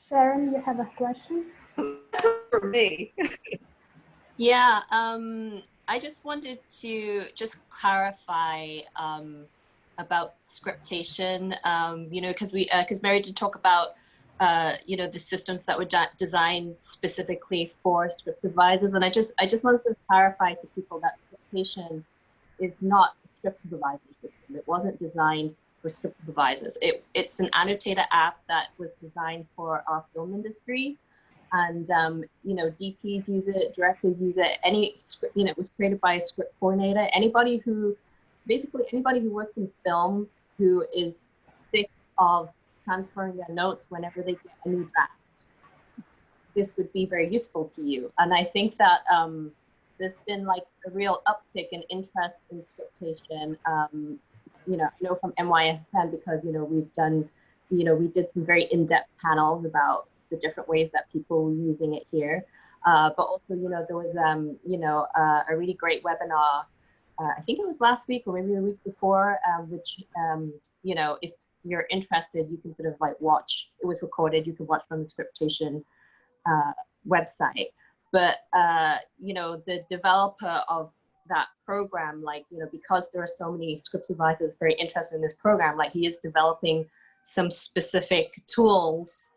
Sharon, you have a question? For me. Yeah, I just wanted to just clarify about scriptation, because Mary did talk about, the systems that were designed specifically for script supervisors. And I just wanted to clarify to people that scriptation is not a script supervisor system. It wasn't designed for script supervisors. It's an annotator app that was designed for our film industry. And, DPs use it, directors use it, it was created by a script coordinator. Anybody who works in film who is sick of transferring their notes whenever they get a new draft, this would be very useful to you. And I think that there's been like a real uptick in interest in scriptation. I know from NYSM, because, we've done, we did some very in-depth panels about the different ways that people were using it here. But also, there was, a really great webinar, I think it was last week or maybe the week before, which, if you're interested, you can sort of like watch. It was recorded, you can watch from the Scriptation website. But, the developer of that program, because there are so many script supervisors very interested in this program, he is developing some specific tools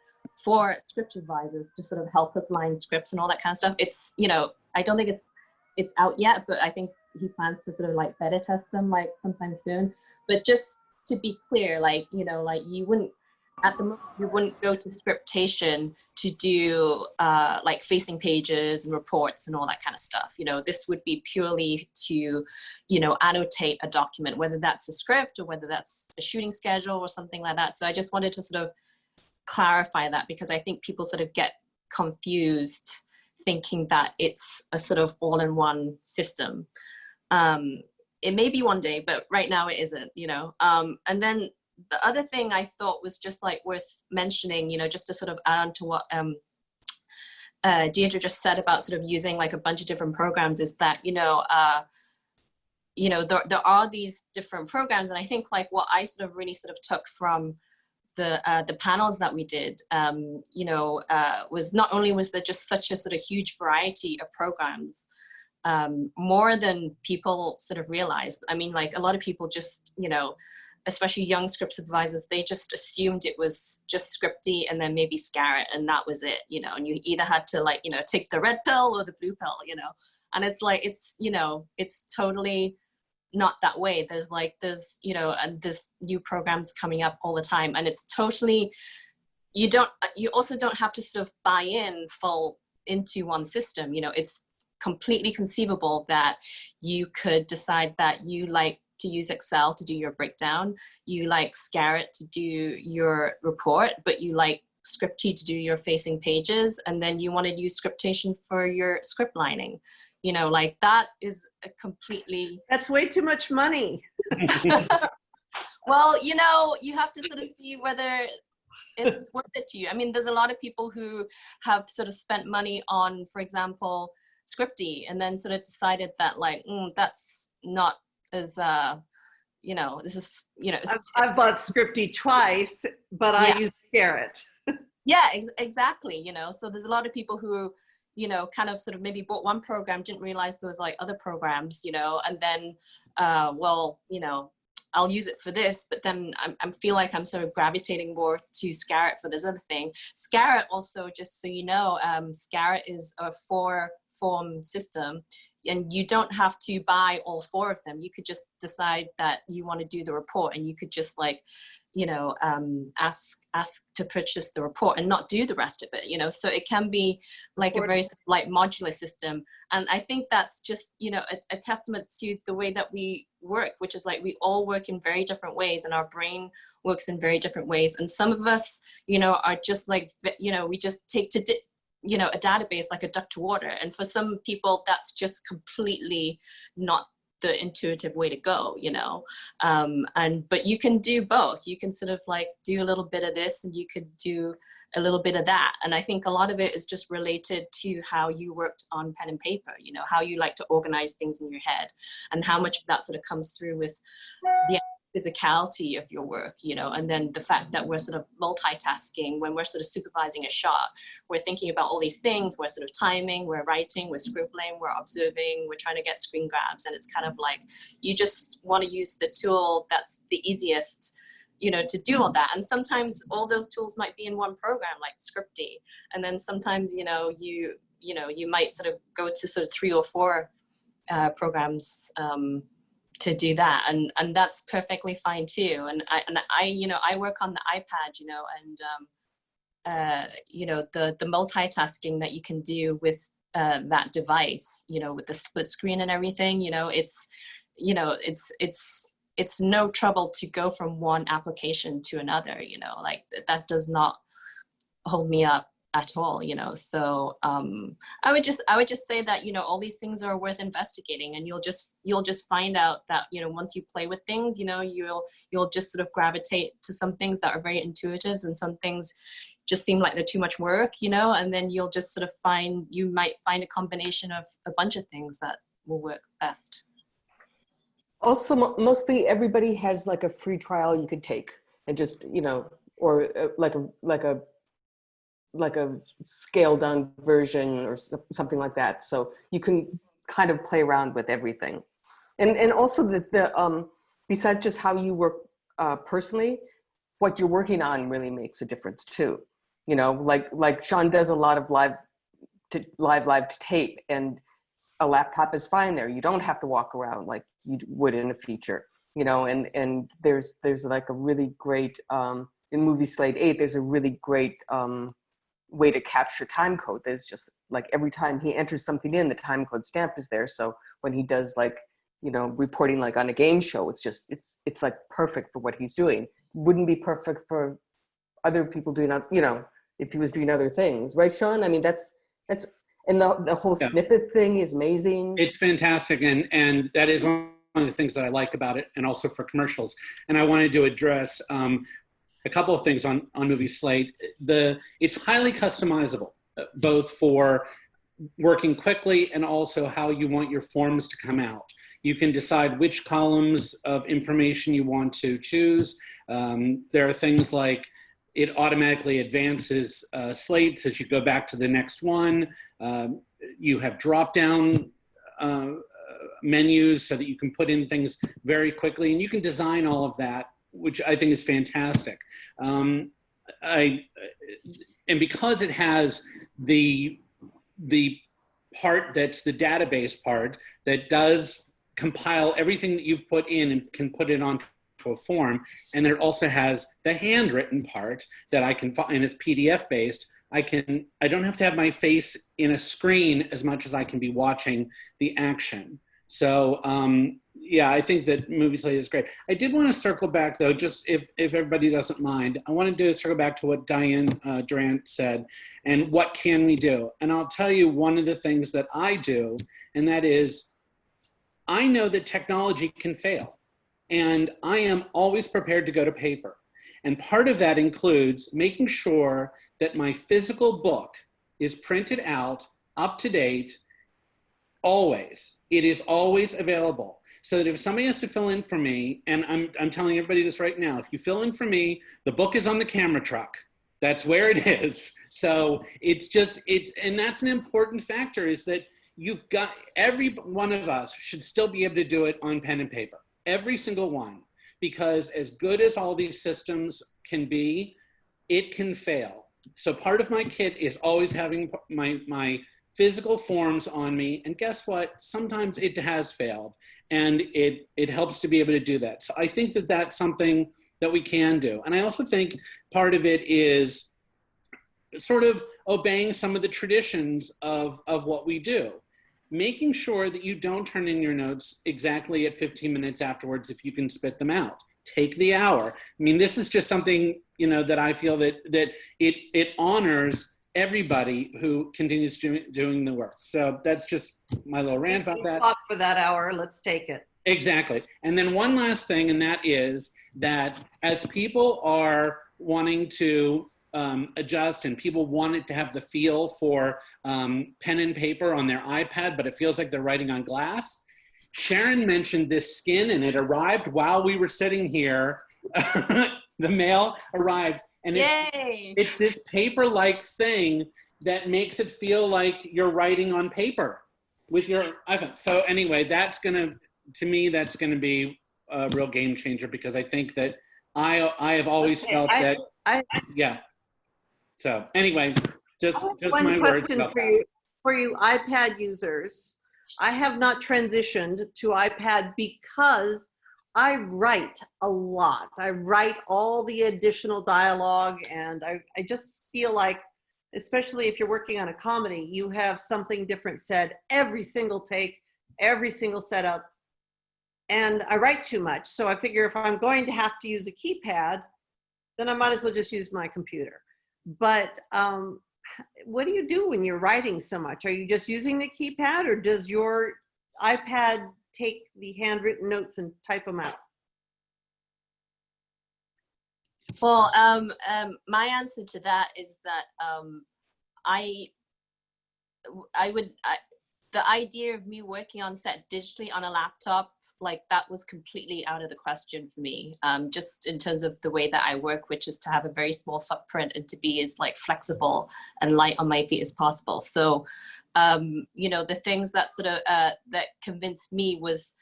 for script supervisors to sort of help us line scripts and all that kind of stuff. It's, I don't think it's out yet, but I think he plans to sort of beta test them sometime soon. But just to be clear, you wouldn't, at the moment, you wouldn't go to scriptation to do facing pages and reports and all that kind of stuff. This would be purely to, annotate a document, whether that's a script or whether that's a shooting schedule or something like that. So I just wanted to sort of clarify that, because I think people sort of get confused thinking that it's a sort of all-in-one system. It may be one day, but right now it isn't, and then the other thing I thought was just worth mentioning, just to sort of add on to what Deirdre just said about sort of using a bunch of different programs, is that, there are these different programs. And I think what I sort of really took from the panels that we did, was not only was there just such a sort of huge variety of programs, more than people sort of realized. I mean, a lot of people just, especially young script supervisors, they just assumed it was just Scripty and then maybe Scarrett, and that was it, and you either had to take the red pill or the blue pill, and it's it's totally not that way. There's and there's new programs coming up all the time, and it's totally, you also don't have to sort of buy in full into one system. It's completely conceivable that you could decide that you like to use Excel to do your breakdown, you like Scarrett to do your report, but you like Scripty to do your facing pages, and then you want to use scriptation for your script lining. That is a completely... That's way too much money. Well, you have to sort of see whether it's worth it to you. I mean, there's a lot of people who have sort of spent money on, for example, Scripty, and then sort of decided that that's not as this is I've bought Scripty twice, but yeah. I use Scarrett. Yeah, exactly. So there's a lot of people who kind of sort of maybe bought one program, didn't realize there was other programs, and then I'll use it for this, but then I feel like I'm sort of gravitating more to Scarrett for this other thing. Scarrett also, just so you know, Scarrett is a 4-form system. and you don't have to buy all 4 of them. You could just decide that you want to do the report, and you could just like, you know, ask to purchase the report and not do the rest of it, you know. So it can be like a very like modular system. And I think that's just, you know, a testament to the way that we work, which is like we all work in very different ways, and our brain works in very different ways. And some of us, you know, are just like, you know, we just take to you know, a database like a duck to water. And for some people, that's just completely not the intuitive way to go, you know. But you can do both. You can sort of like do a little bit of this, and you could do a little bit of that. And I think a lot of it is just related to how you worked on pen and paper, you know, how you like to organize things in your head, and how much of that sort of comes through with the physicality of your work, you know. And then the fact that we're sort of multitasking when we're sort of supervising a shot. We're thinking about all these things. We're sort of timing, we're writing, we're scribbling, we're observing, we're trying to get screen grabs. And it's kind of like, you just want to use the tool that's the easiest, you know, to do all that. And sometimes all those tools might be in one program, like Scripty. And then sometimes, you know, you might sort of go to sort of 3 or 4 programs to do that, and that's perfectly fine too. And I you know, I work on the iPad, you know, and you know, the multitasking that you can do with that device, you know, with the split screen and everything, you know, it's, you know, it's no trouble to go from one application to another, you know, like that does not hold me up at all, you know. So I would just say that, you know, all these things are worth investigating, and you'll just find out that, you know, once you play with things, you know, you'll just sort of gravitate to some things that are very intuitive, and some things just seem like they're too much work, you know. And then you'll just sort of you might find a combination of a bunch of things that will work best. Also, mostly everybody has like a free trial you could take, and just, you know, or like a scaled down version or something like that. So you can kind of play around with everything. And also the besides just how you work personally, what you're working on really makes a difference too. You know, like Sean does a lot of live to tape, and a laptop is fine there. You don't have to walk around like you would in a feature, you know. And there's like a really great in movie Slate 8, there's a really great way to capture time code. There's just like every time he enters something in, the time code stamp is there. So when he does like, you know, reporting like on a game show, it's just it's like perfect for what he's doing. Wouldn't be perfect for other people doing, you know, if he was doing other things, right, Sean? I mean, that's and the whole snippet thing is amazing. It's fantastic, and that is one of the things that I like about it, and also for commercials. And I wanted to address a couple of things on Movie Slate. It's highly customizable, both for working quickly and also how you want your forms to come out. You can decide which columns of information you want to choose. There are things like it automatically advances slates as you go back to the next one. You have drop-down menus so that you can put in things very quickly, and you can design all of that, which I think is fantastic. And because it has the part that's the database part that does compile everything that you've put in and can put it onto a form, and then it also has the handwritten part that I can find, and it's PDF based. I don't have to have my face in a screen as much as I can be watching the action. So yeah, I think that Movie Slate is great. I did want to circle back though, just if everybody doesn't mind, I wanted to circle back to what Diane Durant said, and what can we do? And I'll tell you one of the things that I do, and that is, I know that technology can fail, and I am always prepared to go to paper. And part of that includes making sure that my physical book is printed out, up to date, always. It is always available. So that if somebody has to fill in for me, and I'm telling everybody this right now, if you fill in for me, the book is on the camera truck. That's where it is. So and that's an important factor, is that you've got, every one of us should still be able to do it on pen and paper. Every single one. Because as good as all these systems can be, it can fail. So part of my kit is always having my physical forms on me. And guess what? Sometimes it has failed, and it helps to be able to do that. So I think that that's something that we can do. And I also think part of it is sort of obeying some of the traditions of what we do. Making sure that you don't turn in your notes exactly at 15 minutes afterwards if you can spit them out. Take the hour. I mean, this is just something, you know, that I feel that it honors everybody who continues doing the work. So that's just my little rant about that. Fought for that hour, let's take it. Exactly. And then one last thing, and that is that as people are wanting to adjust and people want it to have the feel for pen and paper on their iPad, but it feels like they're writing on glass. Sharon mentioned this skin, and it arrived while we were sitting here. The mail arrived, and it's this paper-like thing that makes it feel like you're writing on paper with your iPhone. So anyway, that's gonna, to me, that's gonna be a real game changer, because I think that I have always felt that, yeah. So anyway, just my words about that. For you iPad users, I have not transitioned to iPad because I write a lot. I write all the additional dialogue, and I just feel like, especially if you're working on a comedy, you have something different said every single take, every single setup, and I write too much. So I figure if I'm going to have to use a keypad, then I might as well just use my computer. But what do you do when you're writing so much? Are you just using the keypad, or does your iPad take the handwritten notes and type them out? Well, my answer to that is that the idea of me working on set digitally on a laptop, like, that was completely out of the question for me, just in terms of the way that I work, which is to have a very small footprint and to be as like flexible and light on my feet as possible. So, you know, the things that sort of that convinced me was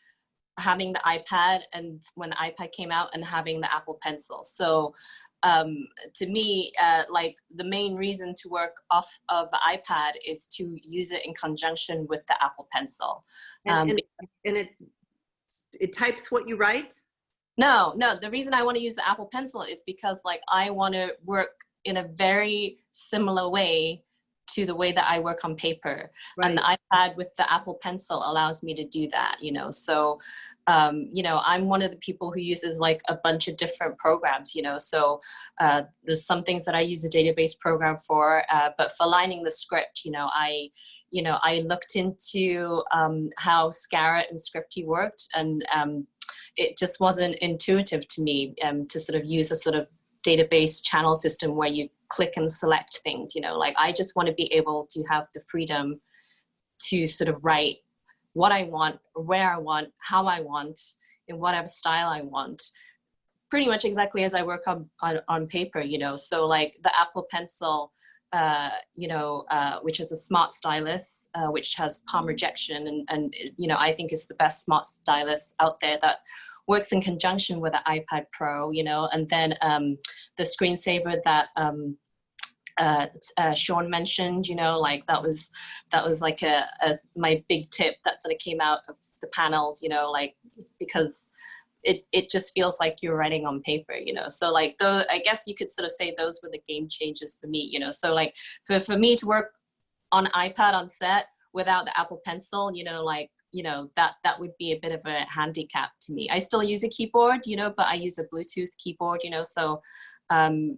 having the iPad, and when the iPad came out, and having the Apple Pencil. So to me, like, the main reason to work off of the iPad is to use it in conjunction with the Apple Pencil. And it types what you write? No, the reason I want to use the Apple Pencil is because, like, I want to work in a very similar way to the way that I work on paper. Right. And the iPad with the Apple Pencil allows me to do that, you know. So, you know, I'm one of the people who uses like a bunch of different programs, you know. So there's some things that I use a database program for, but for lining the script, you know, I looked into how Scarrett and Scripty worked, and it just wasn't intuitive to me to sort of use a sort of database channel system where you click and select things, you know. Like, I just want to be able to have the freedom to sort of write what I want, where I want, how I want, in whatever style I want, pretty much exactly as I work on paper, you know. So like the Apple Pencil, you know, which is a smart stylus, which has palm rejection, and you know, I think is the best smart stylus out there that works in conjunction with the iPad Pro, you know. And then the screensaver that Sean mentioned, you know, like that was like my big tip that sort of came out of the panels, you know, like, because it just feels like you're writing on paper, you know. So like, I guess you could sort of say those were the game changers for me, you know. So like for me to work on iPad on set without the Apple Pencil, you know, like, you know, that would be a bit of a handicap to me. I still use a keyboard, you know, but I use a Bluetooth keyboard, you know. So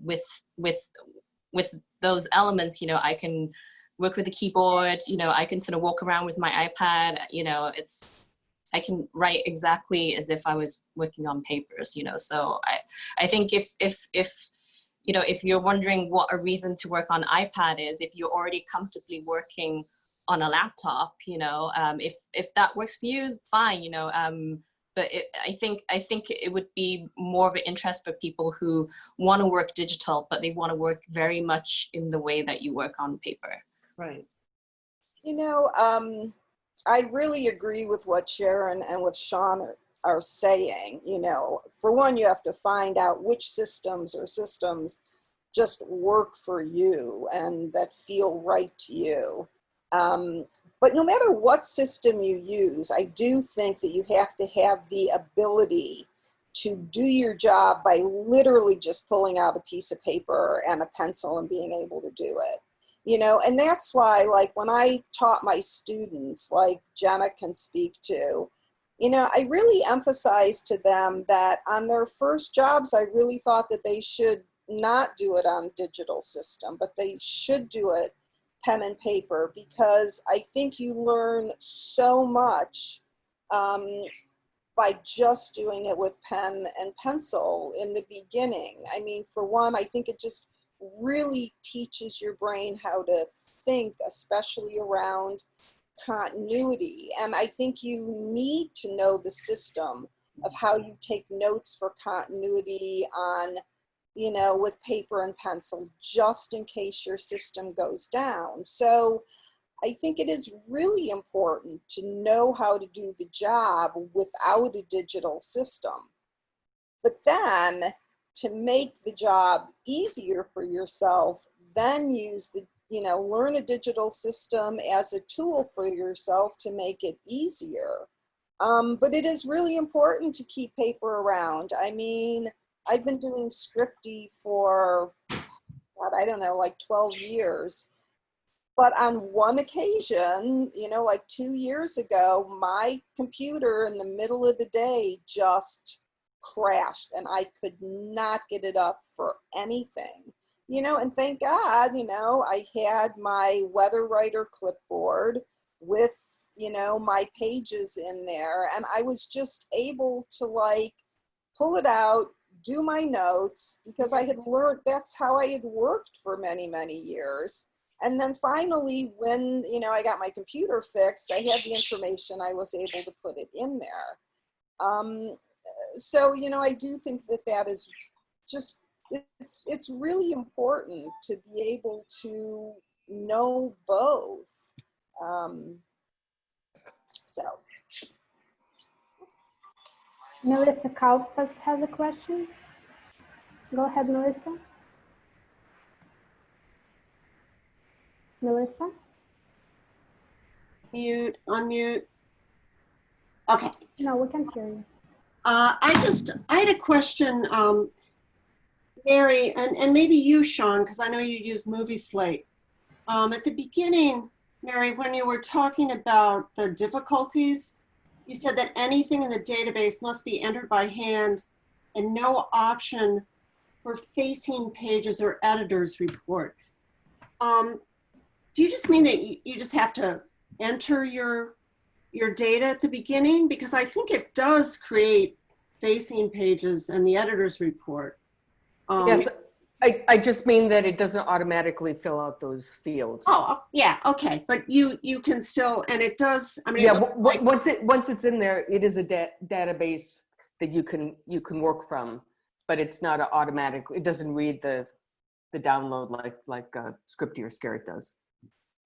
with those elements, you know, I can work with the keyboard, you know, I can sort of walk around with my iPad, you know, I can write exactly as if I was working on papers, you know. So I think if you know, if you're wondering what a reason to work on iPad is, if you're already comfortably working on a laptop, you know, if that works for you, fine, you know. But I think it would be more of an interest for people who want to work digital, but they want to work very much in the way that you work on paper. Right. You know, I really agree with what Sharon and what Sean are saying. You know, for one, you have to find out which systems just work for you and that feel right to you. But no matter what system you use, I do think that you have to have the ability to do your job by literally just pulling out a piece of paper and a pencil and being able to do it. You know, and that's why, like, when I taught my students, like Jenna can speak to, you know, I really emphasized to them that on their first jobs, I really thought that they should not do it on digital system, but they should do it pen and paper, because I think you learn so much by just doing it with pen and pencil in the beginning. I mean, for one, I think it just really teaches your brain how to think, especially around continuity. And I think you need to know the system of how you take notes for continuity on, you know, with paper and pencil, just in case your system goes down. So I think it is really important to know how to do the job without a digital system. But then to make the job easier for yourself, then use the, you know, learn a digital system as a tool for yourself to make it easier. But it is really important to keep paper around. I mean, I've been doing Scripty for, God, I don't know, like 12 years. But on one occasion, you know, like 2 years ago, my computer in the middle of the day just crashed and I could not get it up for anything. You know, and thank God, you know, I had my Weather Writer clipboard with, you know, my pages in there, and I was just able to, like, pull it out, do my notes, because I had learned that's how I had worked for many, many years. And then finally, when, you know, I got my computer fixed, I had the information, I was able to put it in there. So, you know, I do think that that is just, it's really important to be able to know both. So. Melissa Kalpas has a question. Go ahead, Melissa. Melissa? Mute, unmute. Okay. No, we can't hear you. I had a question, Mary, and maybe you, Sean, because I know you use Movie Slate. At the beginning, Mary, when you were talking about the difficulties, you said that anything in the database must be entered by hand and no option for facing pages or editor's report. Do you just mean that you just have to enter your data at the beginning? Because I think it does create facing pages and the editor's report. Yes, I just mean that it doesn't automatically fill out those fields. Oh, yeah, okay, but you can still, and it does. I mean, yeah, once it's in there, it is a database that you can work from, but it's not an automatic. It doesn't read the download like Scripty or Scarrett does.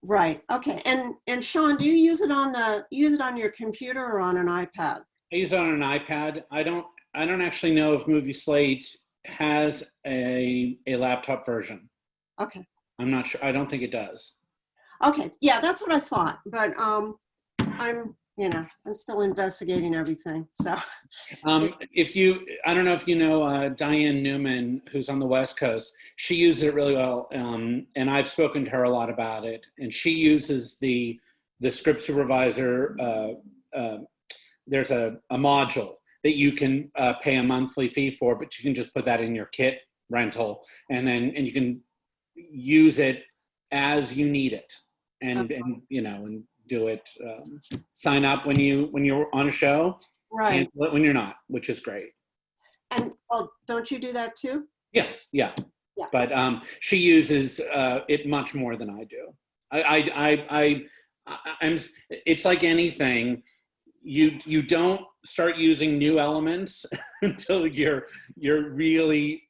Right. Okay. And Sean, do you use it on your computer or on an iPad? I use it on an iPad. I don't actually know if Movie Slate has a laptop version. Okay. I'm not sure. I don't think it does. Okay. Yeah, that's what I thought. But I'm still investigating everything. So I don't know if you know Diane Newman, who's on the West Coast. She uses it really well, and I've spoken to her a lot about it. And she uses the Script Supervisor. There's a module that you can pay a monthly fee for, but you can just put that in your kit rental, and you can use it as you need it, and do it. Sign up when you're on a show, right? And when you're not, which is great. And well, don't you do that too? Yeah. But she uses it much more than I do. I'm. It's like anything. You don't start using new elements until you're really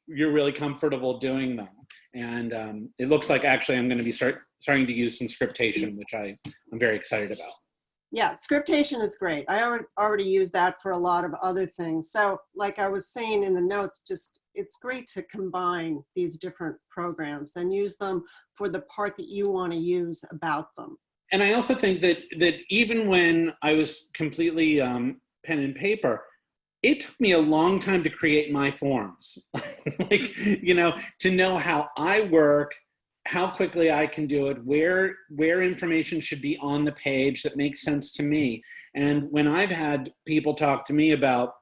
comfortable doing them. And it looks like actually I'm going to be starting to use some scriptation, which I'm very excited about. Yeah, scriptation is great. I already use that for a lot of other things. So like I was saying in the notes, just it's great to combine these different programs and use them for the part that you want to use about them. And I also think that even when I was completely pen and paper, it took me a long time to create my forms. Like, you know, to know how I work, how quickly I can do it, where information should be on the page that makes sense to me. And when I've had people talk to me about,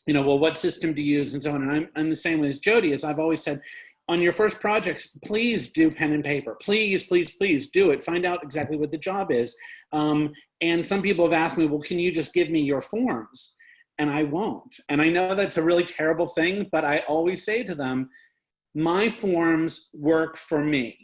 you know, well, what system to use and so on, and I'm the same way as Jody, as I've always said, on your first projects, please do pen and paper. Please, please, please do it. Find out exactly what the job is. And some people have asked me, well, can you just give me your forms? And I won't. And I know that's a really terrible thing, but I always say to them, my forms work for me.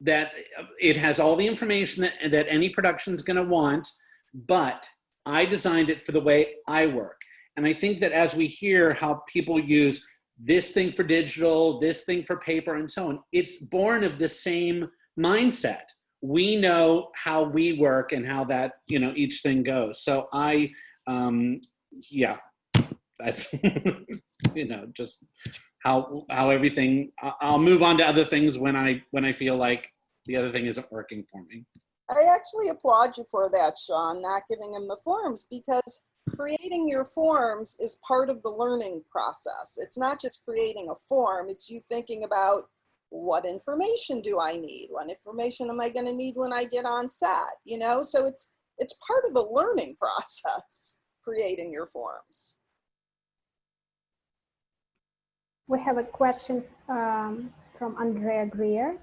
That it has all the information that any production is going to want, but I designed it for the way I work. And I think that as we hear how people use this thing for digital, this thing for paper, and so on, it's born of the same mindset. We know how we work and how that, you know, each thing goes. So yeah, that's, you know, just how everything, I'll move on to other things when I feel like the other thing isn't working for me. I actually applaud you for that, Sean, not giving him the forms, because creating your forms is part of the learning process. It's not just creating a form, it's you thinking about what information do I need? What information am I going to need when I get on set? You know, so it's part of the learning process, creating your forms. We have a question from Andrea Greer.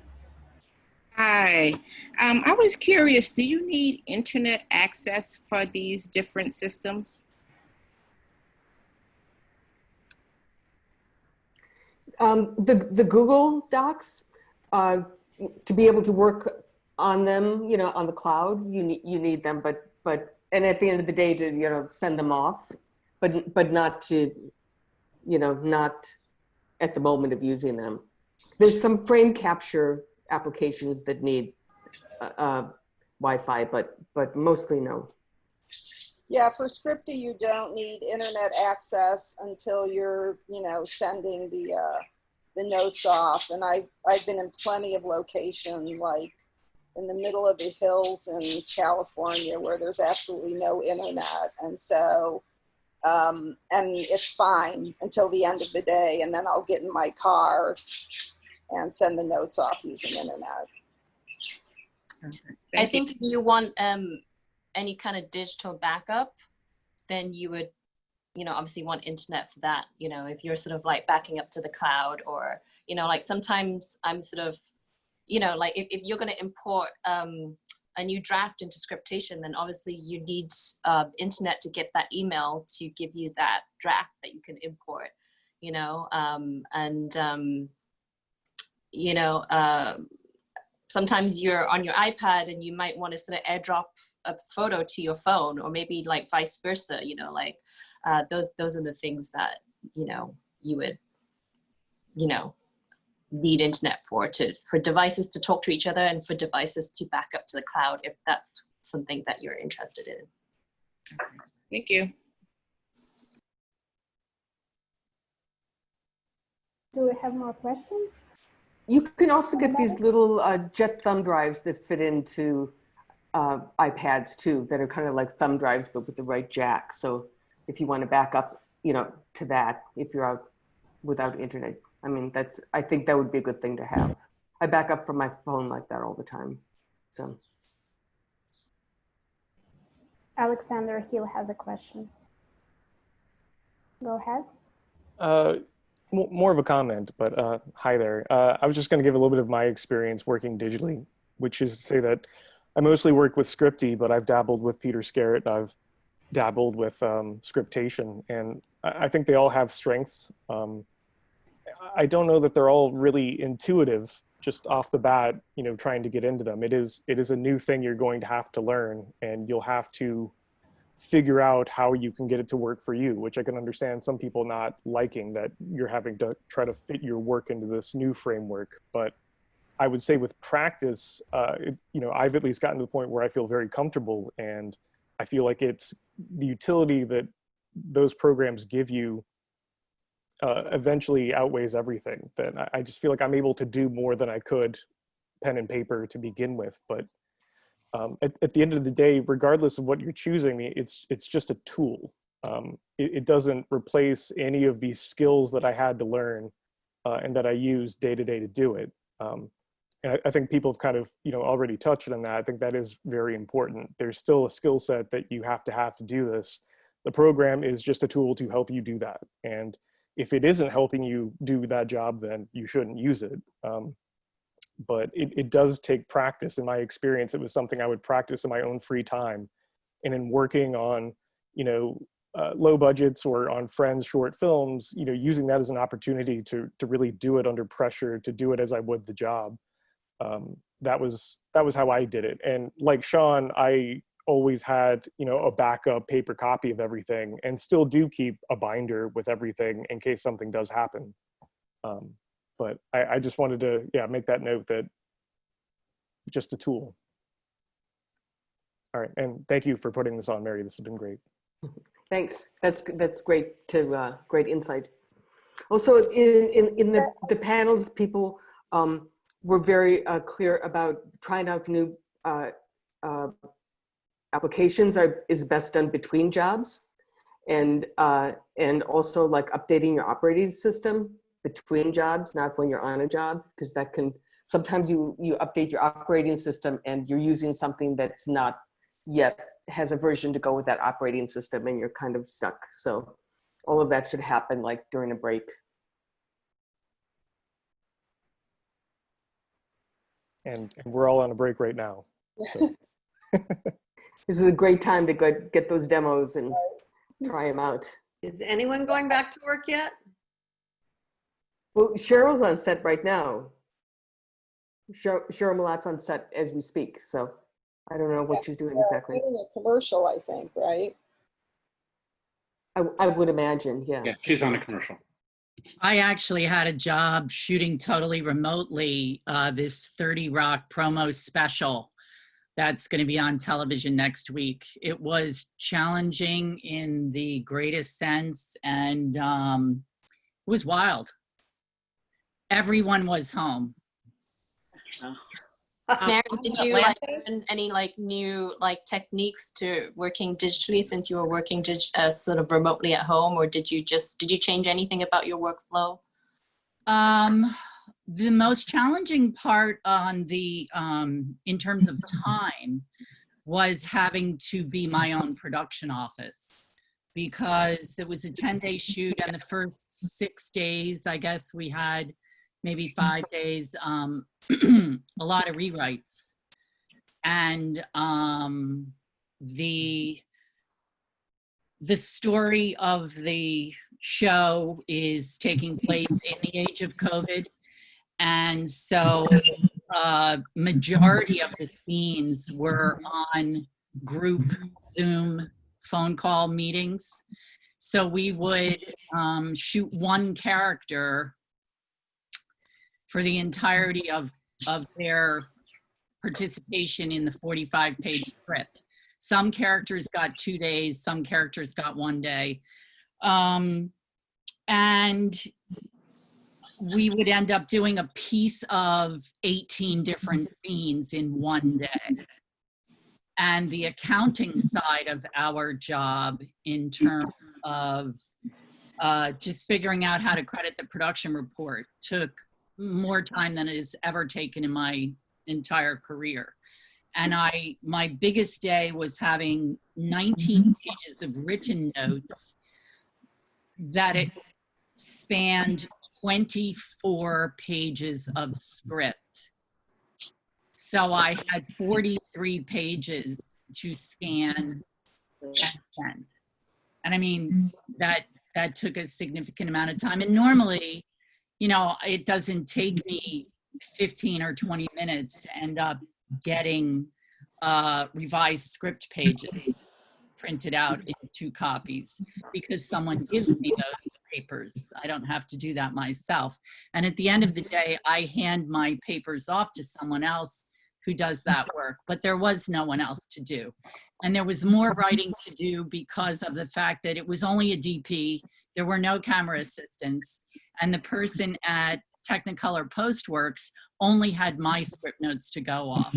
Hi, I was curious, do you need internet access for these different systems? The Google Docs, to be able to work on them, you know, on the cloud, you need them, but and at the end of the day to, you know, send them off, but not to, you know, not at the moment of using them. There's some frame capture applications that need Wi-Fi, but mostly no. Yeah, for Scripty, you don't need internet access until you're, you know, sending the notes off. And I've been in plenty of locations, like in the middle of the hills in California, where there's absolutely no internet, and so and it's fine until the end of the day, and then I'll get in my car and send the notes off using internet. I think if you want any kind of digital backup, then you would, you know, obviously want internet for that. You know, if you're sort of like backing up to the cloud, or, you know, like sometimes I'm sort of, you know, like if you're going to import a new draft into Scriptation, then obviously you need internet to get that email to give you that draft that you can import, you know, you know, sometimes you're on your iPad and you might want to sort of airdrop a photo to your phone, or maybe like vice versa, you know, like those are the things that, you know, you would, you know, need internet for devices to talk to each other and for devices to back up to the cloud, if that's something that you're interested in. Thank you. Do we have more questions? You can also get these little jet thumb drives that fit into iPads too, that are kind of like thumb drives, but with the right jack. So if you want to back up, you know, to that, if you're out without internet, I mean, I think that would be a good thing to have. I back up from my phone like that all the time. So. Alexander Hill has a question. Go ahead. More of a comment, but hi there. I was just going to give a little bit of my experience working digitally, which is to say that I mostly work with Scripty, but I've dabbled with Peter Scarrett. I've dabbled with Scriptation, and I think they all have strengths. I don't know that they're all really intuitive just off the bat, you know, trying to get into them. It is a new thing you're going to have to learn, and you'll have to figure out how you can get it to work for you, which I can understand some people not liking, that you're having to try to fit your work into this new framework. But I would say with practice, you know, I've at least gotten to the point where I feel very comfortable, and I feel like it's the utility that those programs give you eventually outweighs everything. That I just feel like I'm able to do more than I could pen and paper to begin with. But At the end of the day, regardless of what you're choosing, it's just a tool. It doesn't replace any of these skills that I had to learn and that I use day to day to do it. And I think people have kind of, already touched on that. I think that is very important. There's still a skill set that you have to do this. The program is just a tool to help you do that. And if it isn't helping you do that job, then you shouldn't use it. But it does take practice. In my experience, it was something I would practice in my own free time. And in working on, low budgets or on friends' short films, using that as an opportunity to really do it under pressure, to do it as I would the job. That was how I did it. And like Sean, I always had, a backup paper copy of everything, and still do keep a binder with everything in case something does happen. But I just wanted to, make that note that just a tool. All right, and thank you for putting this on, Mary. This has been great. Thanks. That's great great insight. Also, in the panels, people were very clear about trying out new applications is best done between jobs, and also like updating your operating system between jobs, not when you're on a job, because that can sometimes you update your operating system and you're using something that's not yet has a version to go with that operating system, and you're kind of stuck. So all of that should happen like during a break. And we're all on a break right now. So. This is a great time to get those demos and try them out. Is anyone going back to work yet? Well, Cheryl's on set right now. Cheryl Malat's on set as we speak, so I don't know what she's doing exactly. Doing a commercial, I think, right? I would imagine, yeah. Yeah, she's on a commercial. I actually had a job shooting totally remotely this 30 Rock promo special that's going to be on television next week. It was challenging in the greatest sense, and it was wild. Everyone was home. Mary, did you learn any new techniques to working digitally since you were working sort of remotely at home, or did you change anything about your workflow? The most challenging part on the in terms of time was having to be my own production office, because it was a 10-day shoot, and the first 6 days, I guess we had maybe 5 days, a lot of rewrites. And the story of the show is taking place in the age of COVID. And so majority of the scenes were on group Zoom phone call meetings. So we would shoot one character for the entirety of their participation in the 45-page script. Some characters got 2 days, some characters got 1 day. And we would end up doing a piece of 18 different scenes in 1 day. And the accounting side of our job in terms of just figuring out how to credit the production report took more time than it has ever taken in my entire career. And my biggest day was having 19 pages of written notes that it spanned 24 pages of script. So I had 43 pages to scan and send. And I mean, that took a significant amount of time. And normally, it doesn't take me 15 or 20 minutes to end up getting revised script pages printed out in 2 copies, because someone gives me those papers. I don't have to do that myself. And at the end of the day, I hand my papers off to someone else who does that work, but there was no one else to do. And there was more writing to do because of the fact that it was only a DP. There were no camera assistants. And the person at Technicolor Postworks only had my script notes to go off.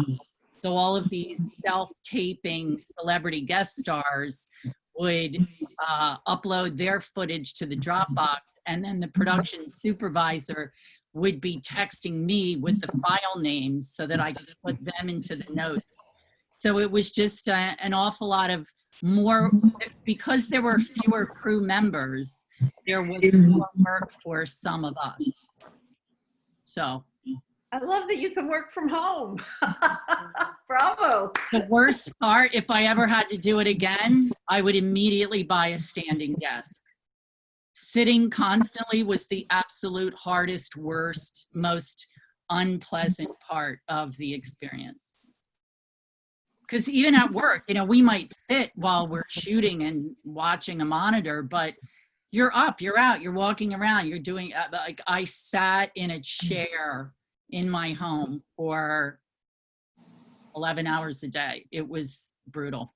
So all of these self-taping celebrity guest stars would upload their footage to the Dropbox, and then the production supervisor would be texting me with the file names so that I could put them into the notes. So it was just an awful lot of more, because there were fewer crew members, there was more work for some of us. So. I love that you can work from home. Bravo. The worst part, if I ever had to do it again, I would immediately buy a standing desk. Sitting constantly was the absolute hardest, worst, most unpleasant part of the experience. Because even at work, you know, we might sit while we're shooting and watching a monitor, but you're up, you're out, you're walking around, you're doing, like I sat in a chair in my home for 11 hours a day. It was brutal.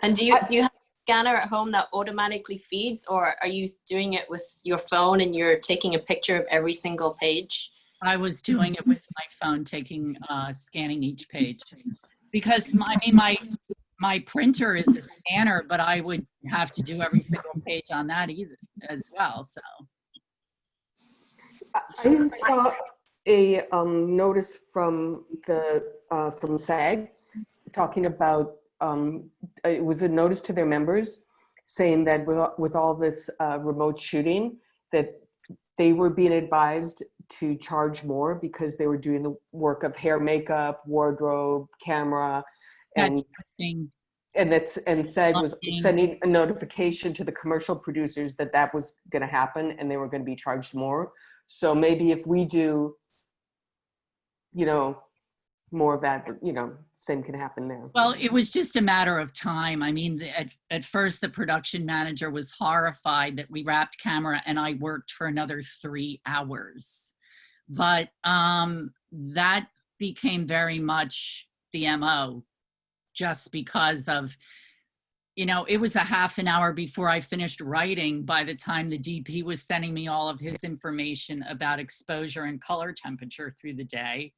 And do you have a scanner at home that automatically feeds, or are you doing it with your phone and you're taking a picture of every single page? I was doing it with my phone, scanning each page, because my printer is a scanner, but I would have to do every single page on that either as well. So I saw a notice from SAG talking about, it was a notice to their members saying that with all this remote shooting, that they were being advised to charge more because they were doing the work of hair, makeup, wardrobe, camera, and SAG was sending a notification to the commercial producers that that was going to happen and they were going to be charged more. So maybe if we do, you know, more of that, you know, same can happen there. well, it was just a matter of time. I mean, at first the production manager was horrified that we wrapped camera and I worked for another 3 hours. But that became very much the MO, just because of, you know, it was a half an hour before I finished writing by the time the DP was sending me all of his information about exposure and color temperature through the day.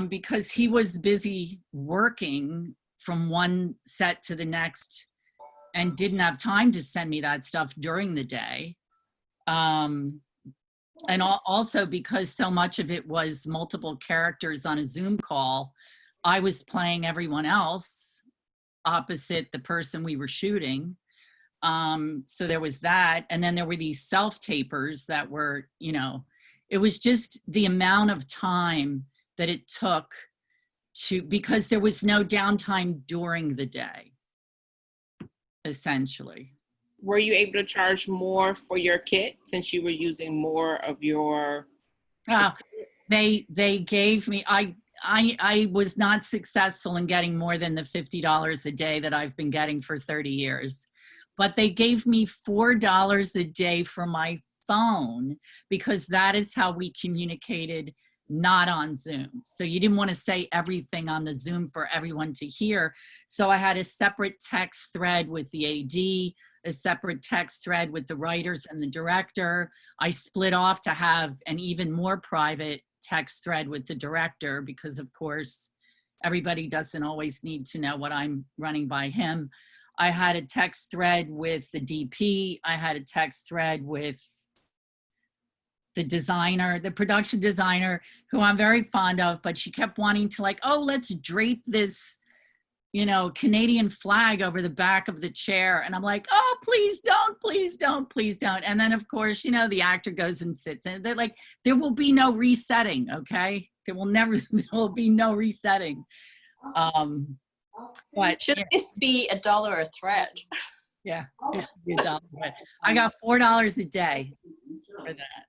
Because he was busy working from one set to the next and didn't have time to send me that stuff during the day. And also because so much of it was multiple characters on a Zoom call, I was playing everyone else opposite the person we were shooting. So there was that. And then there were these self-tapers that were, you know, it was just the amount of time that it took because there was no downtime during the day, essentially. Were you able to charge more for your kit since you were using more of your? They gave me, I was not successful in getting more than the $50 a day that I've been getting for 30 years, but they gave me $4 a day for my phone because that is how we communicated, not on Zoom. So you didn't want to say everything on the Zoom for everyone to hear. So I had a separate text thread with the AD, a separate text thread with the writers and the director. I split off to have an even more private text thread with the director because, of course, everybody doesn't always need to know what I'm running by him. I had a text thread with the DP. I had a text thread with the designer, the production designer, who I'm very fond of, but she kept wanting to, like, oh, let's drape this, you know, Canadian flag over the back of the chair. And I'm like, oh, please don't, please don't, please don't. And then, of course, you know, the actor goes and sits and they're like, there will be no resetting, okay? There will be no resetting. But should this be $1 a thread? Yeah, it should be $1. I got $4 a day for that.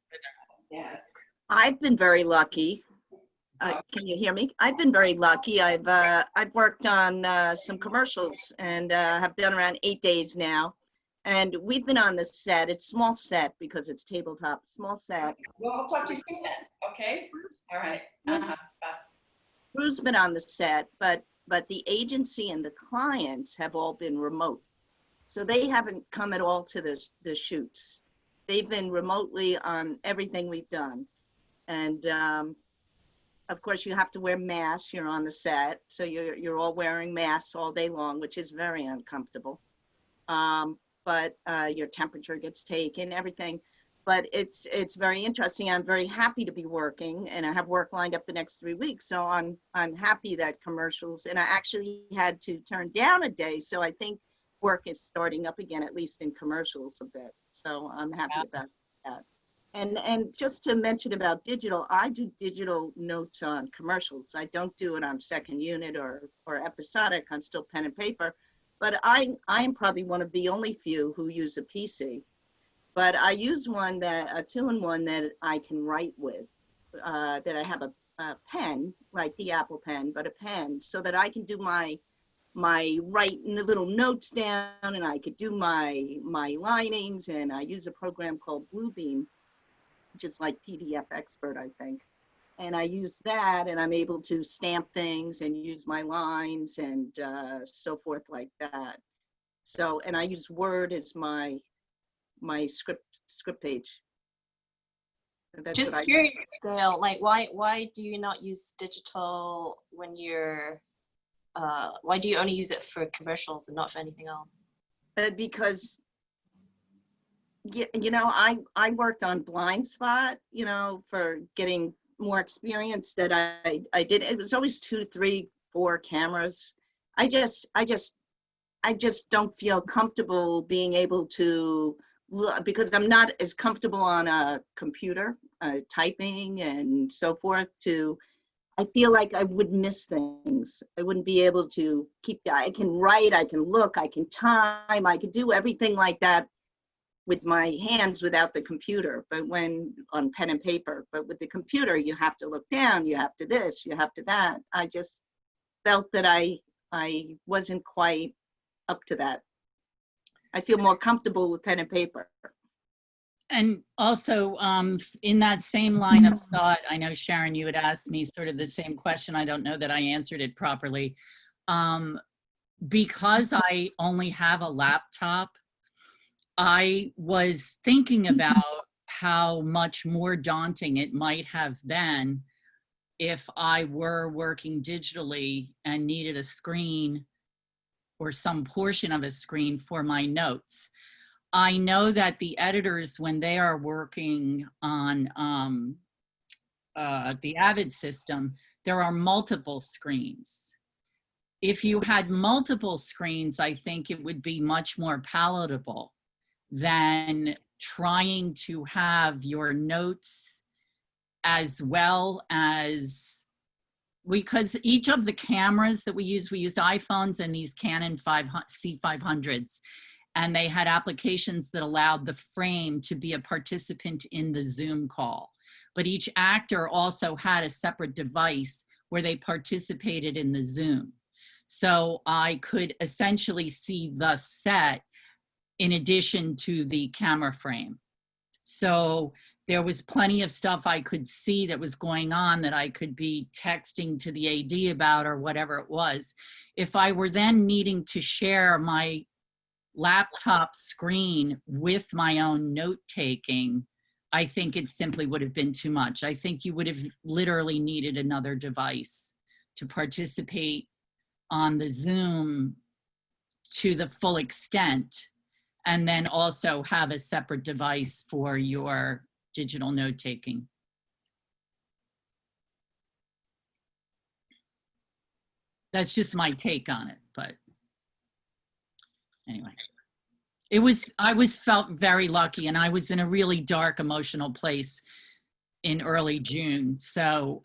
Yes. I've been very lucky. Can you hear me? I've been very lucky. I've worked on some commercials and have done around 8 days now. And we've been on the set. It's small set because it's tabletop, small set. Well, I'll talk to you soon then, okay? All right. Bye. Crew's been on the set, but the agency and the clients have all been remote. So they haven't come at all to the shoots. They've been remotely on everything we've done. And of course, you have to wear masks. You're on the set, so you're all wearing masks all day long, which is very uncomfortable. But your temperature gets taken, everything. But it's very interesting. I'm very happy to be working, and I have work lined up the next 3 weeks. So I'm happy that commercials, and I actually had to turn down a day. So I think work is starting up again, at least in commercials a bit. So I'm happy about that. And just to mention about digital, I do digital notes on commercials. I don't do it on second unit or episodic. I'm still pen and paper. But I'm probably one of the only few who use a PC. But I use one a two-in-one that I can write with, that I have a pen, like the Apple Pen, but a pen, so that I can do my writing little notes down, and I could do my linings, and I use a program called Bluebeam, which is like PDF Expert, I think. And I use that, and I'm able to stamp things and use my lines and so forth like that. So, and I use Word as my script page. That's Just what curious, Dale, like why do you not use digital when you're, why do you only use it for commercials and not for anything else? Because you know, I worked on Blind Spot, you know, for getting more experience that I did. It was always 2, 3, 4 cameras. I just don't feel comfortable being able to, because I'm not as comfortable on a computer, typing and so forth. I feel like I would miss things. I wouldn't be able to I can write, I can look, I can time, I can do everything like that with my hands without the computer, but when on pen and paper. But with the computer, you have to look down, you have to this, you have to that. I just felt that I wasn't quite up to that. I feel more comfortable with pen and paper. And also, in that same line of thought, I know, Sharon, you had asked me sort of the same question. I don't know that I answered it properly. Because I only have a laptop, I was thinking about how much more daunting it might have been if I were working digitally and needed a screen or some portion of a screen for my notes. I know that the editors, when they are working on the I.A.T.S.E system, there are multiple screens. If you had multiple screens, I think it would be much more palatable than trying to have your notes as well as, because each of the cameras that we used iPhones and these Canon C500s, and they had applications that allowed the frame to be a participant in the Zoom call. But each actor also had a separate device where they participated in the Zoom. So I could essentially see the set in addition to the camera frame. So there was plenty of stuff I could see that was going on that I could be texting to the AD about or whatever it was. If I were then needing to share my laptop screen with my own note-taking, I think it simply would have been too much. I think you would have literally needed another device to participate on the Zoom to the full extent, and then also have a separate device for your digital note-taking. That's just my take on it, but anyway. I felt very lucky, and I was in a really dark emotional place in early June. So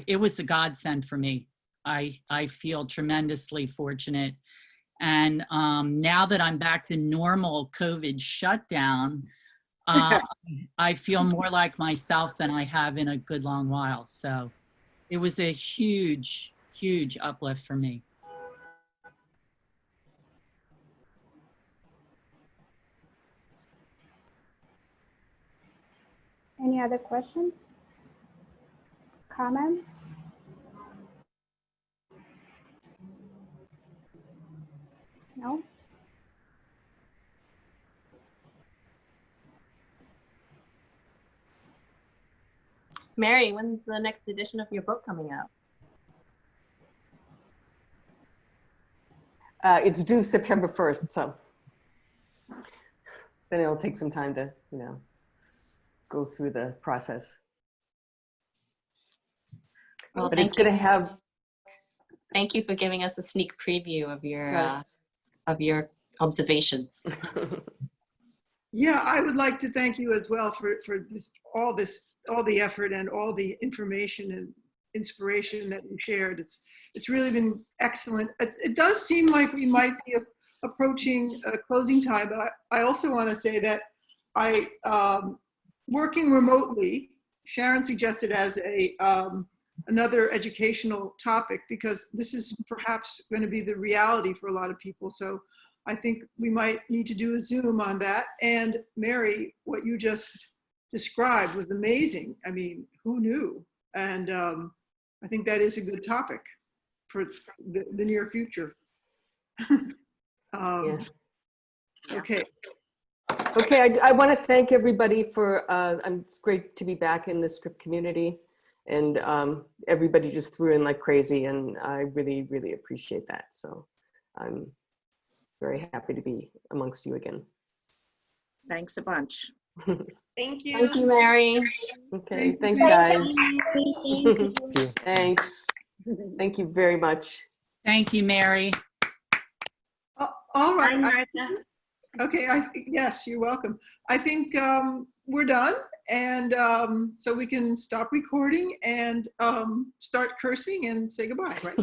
it was a godsend for me. I feel tremendously fortunate. And now that I'm back to normal COVID shutdown, I feel more like myself than I have in a good long while. So it was a huge, huge uplift for me. Any other questions? Comments? No? Mary, when's the next edition of your book coming out? It's due September 1st, so then it'll take some time to, you know, go through the process. Well, But it's going to have. Thank you for giving us a sneak preview of your observations. Yeah, I would like to thank you as well for all the effort and all the information and inspiration that you shared. It's really been excellent. It does seem like we might be approaching closing time, but I also want to say that working remotely, Sharon suggested as another educational topic, because this is perhaps going to be the reality for a lot of people. So I think we might need to do a Zoom on that. And Mary, what you just described was amazing. I mean, who knew? And I think that is a good topic for the near future. Yeah. Okay. Okay, I want to thank everybody for, it's great to be back in the script community, and everybody just threw in like crazy, and I really, really appreciate that. So I'm very happy to be amongst you again. Thanks a bunch. Thank you. Thank you, Mary. Okay, thanks Thank guys. you. Thanks. Thank you very much. Thank you, Mary. All right. Bye, Martha. Okay, yes, you're welcome. I think we're done, and so we can stop recording and start cursing and say goodbye, right?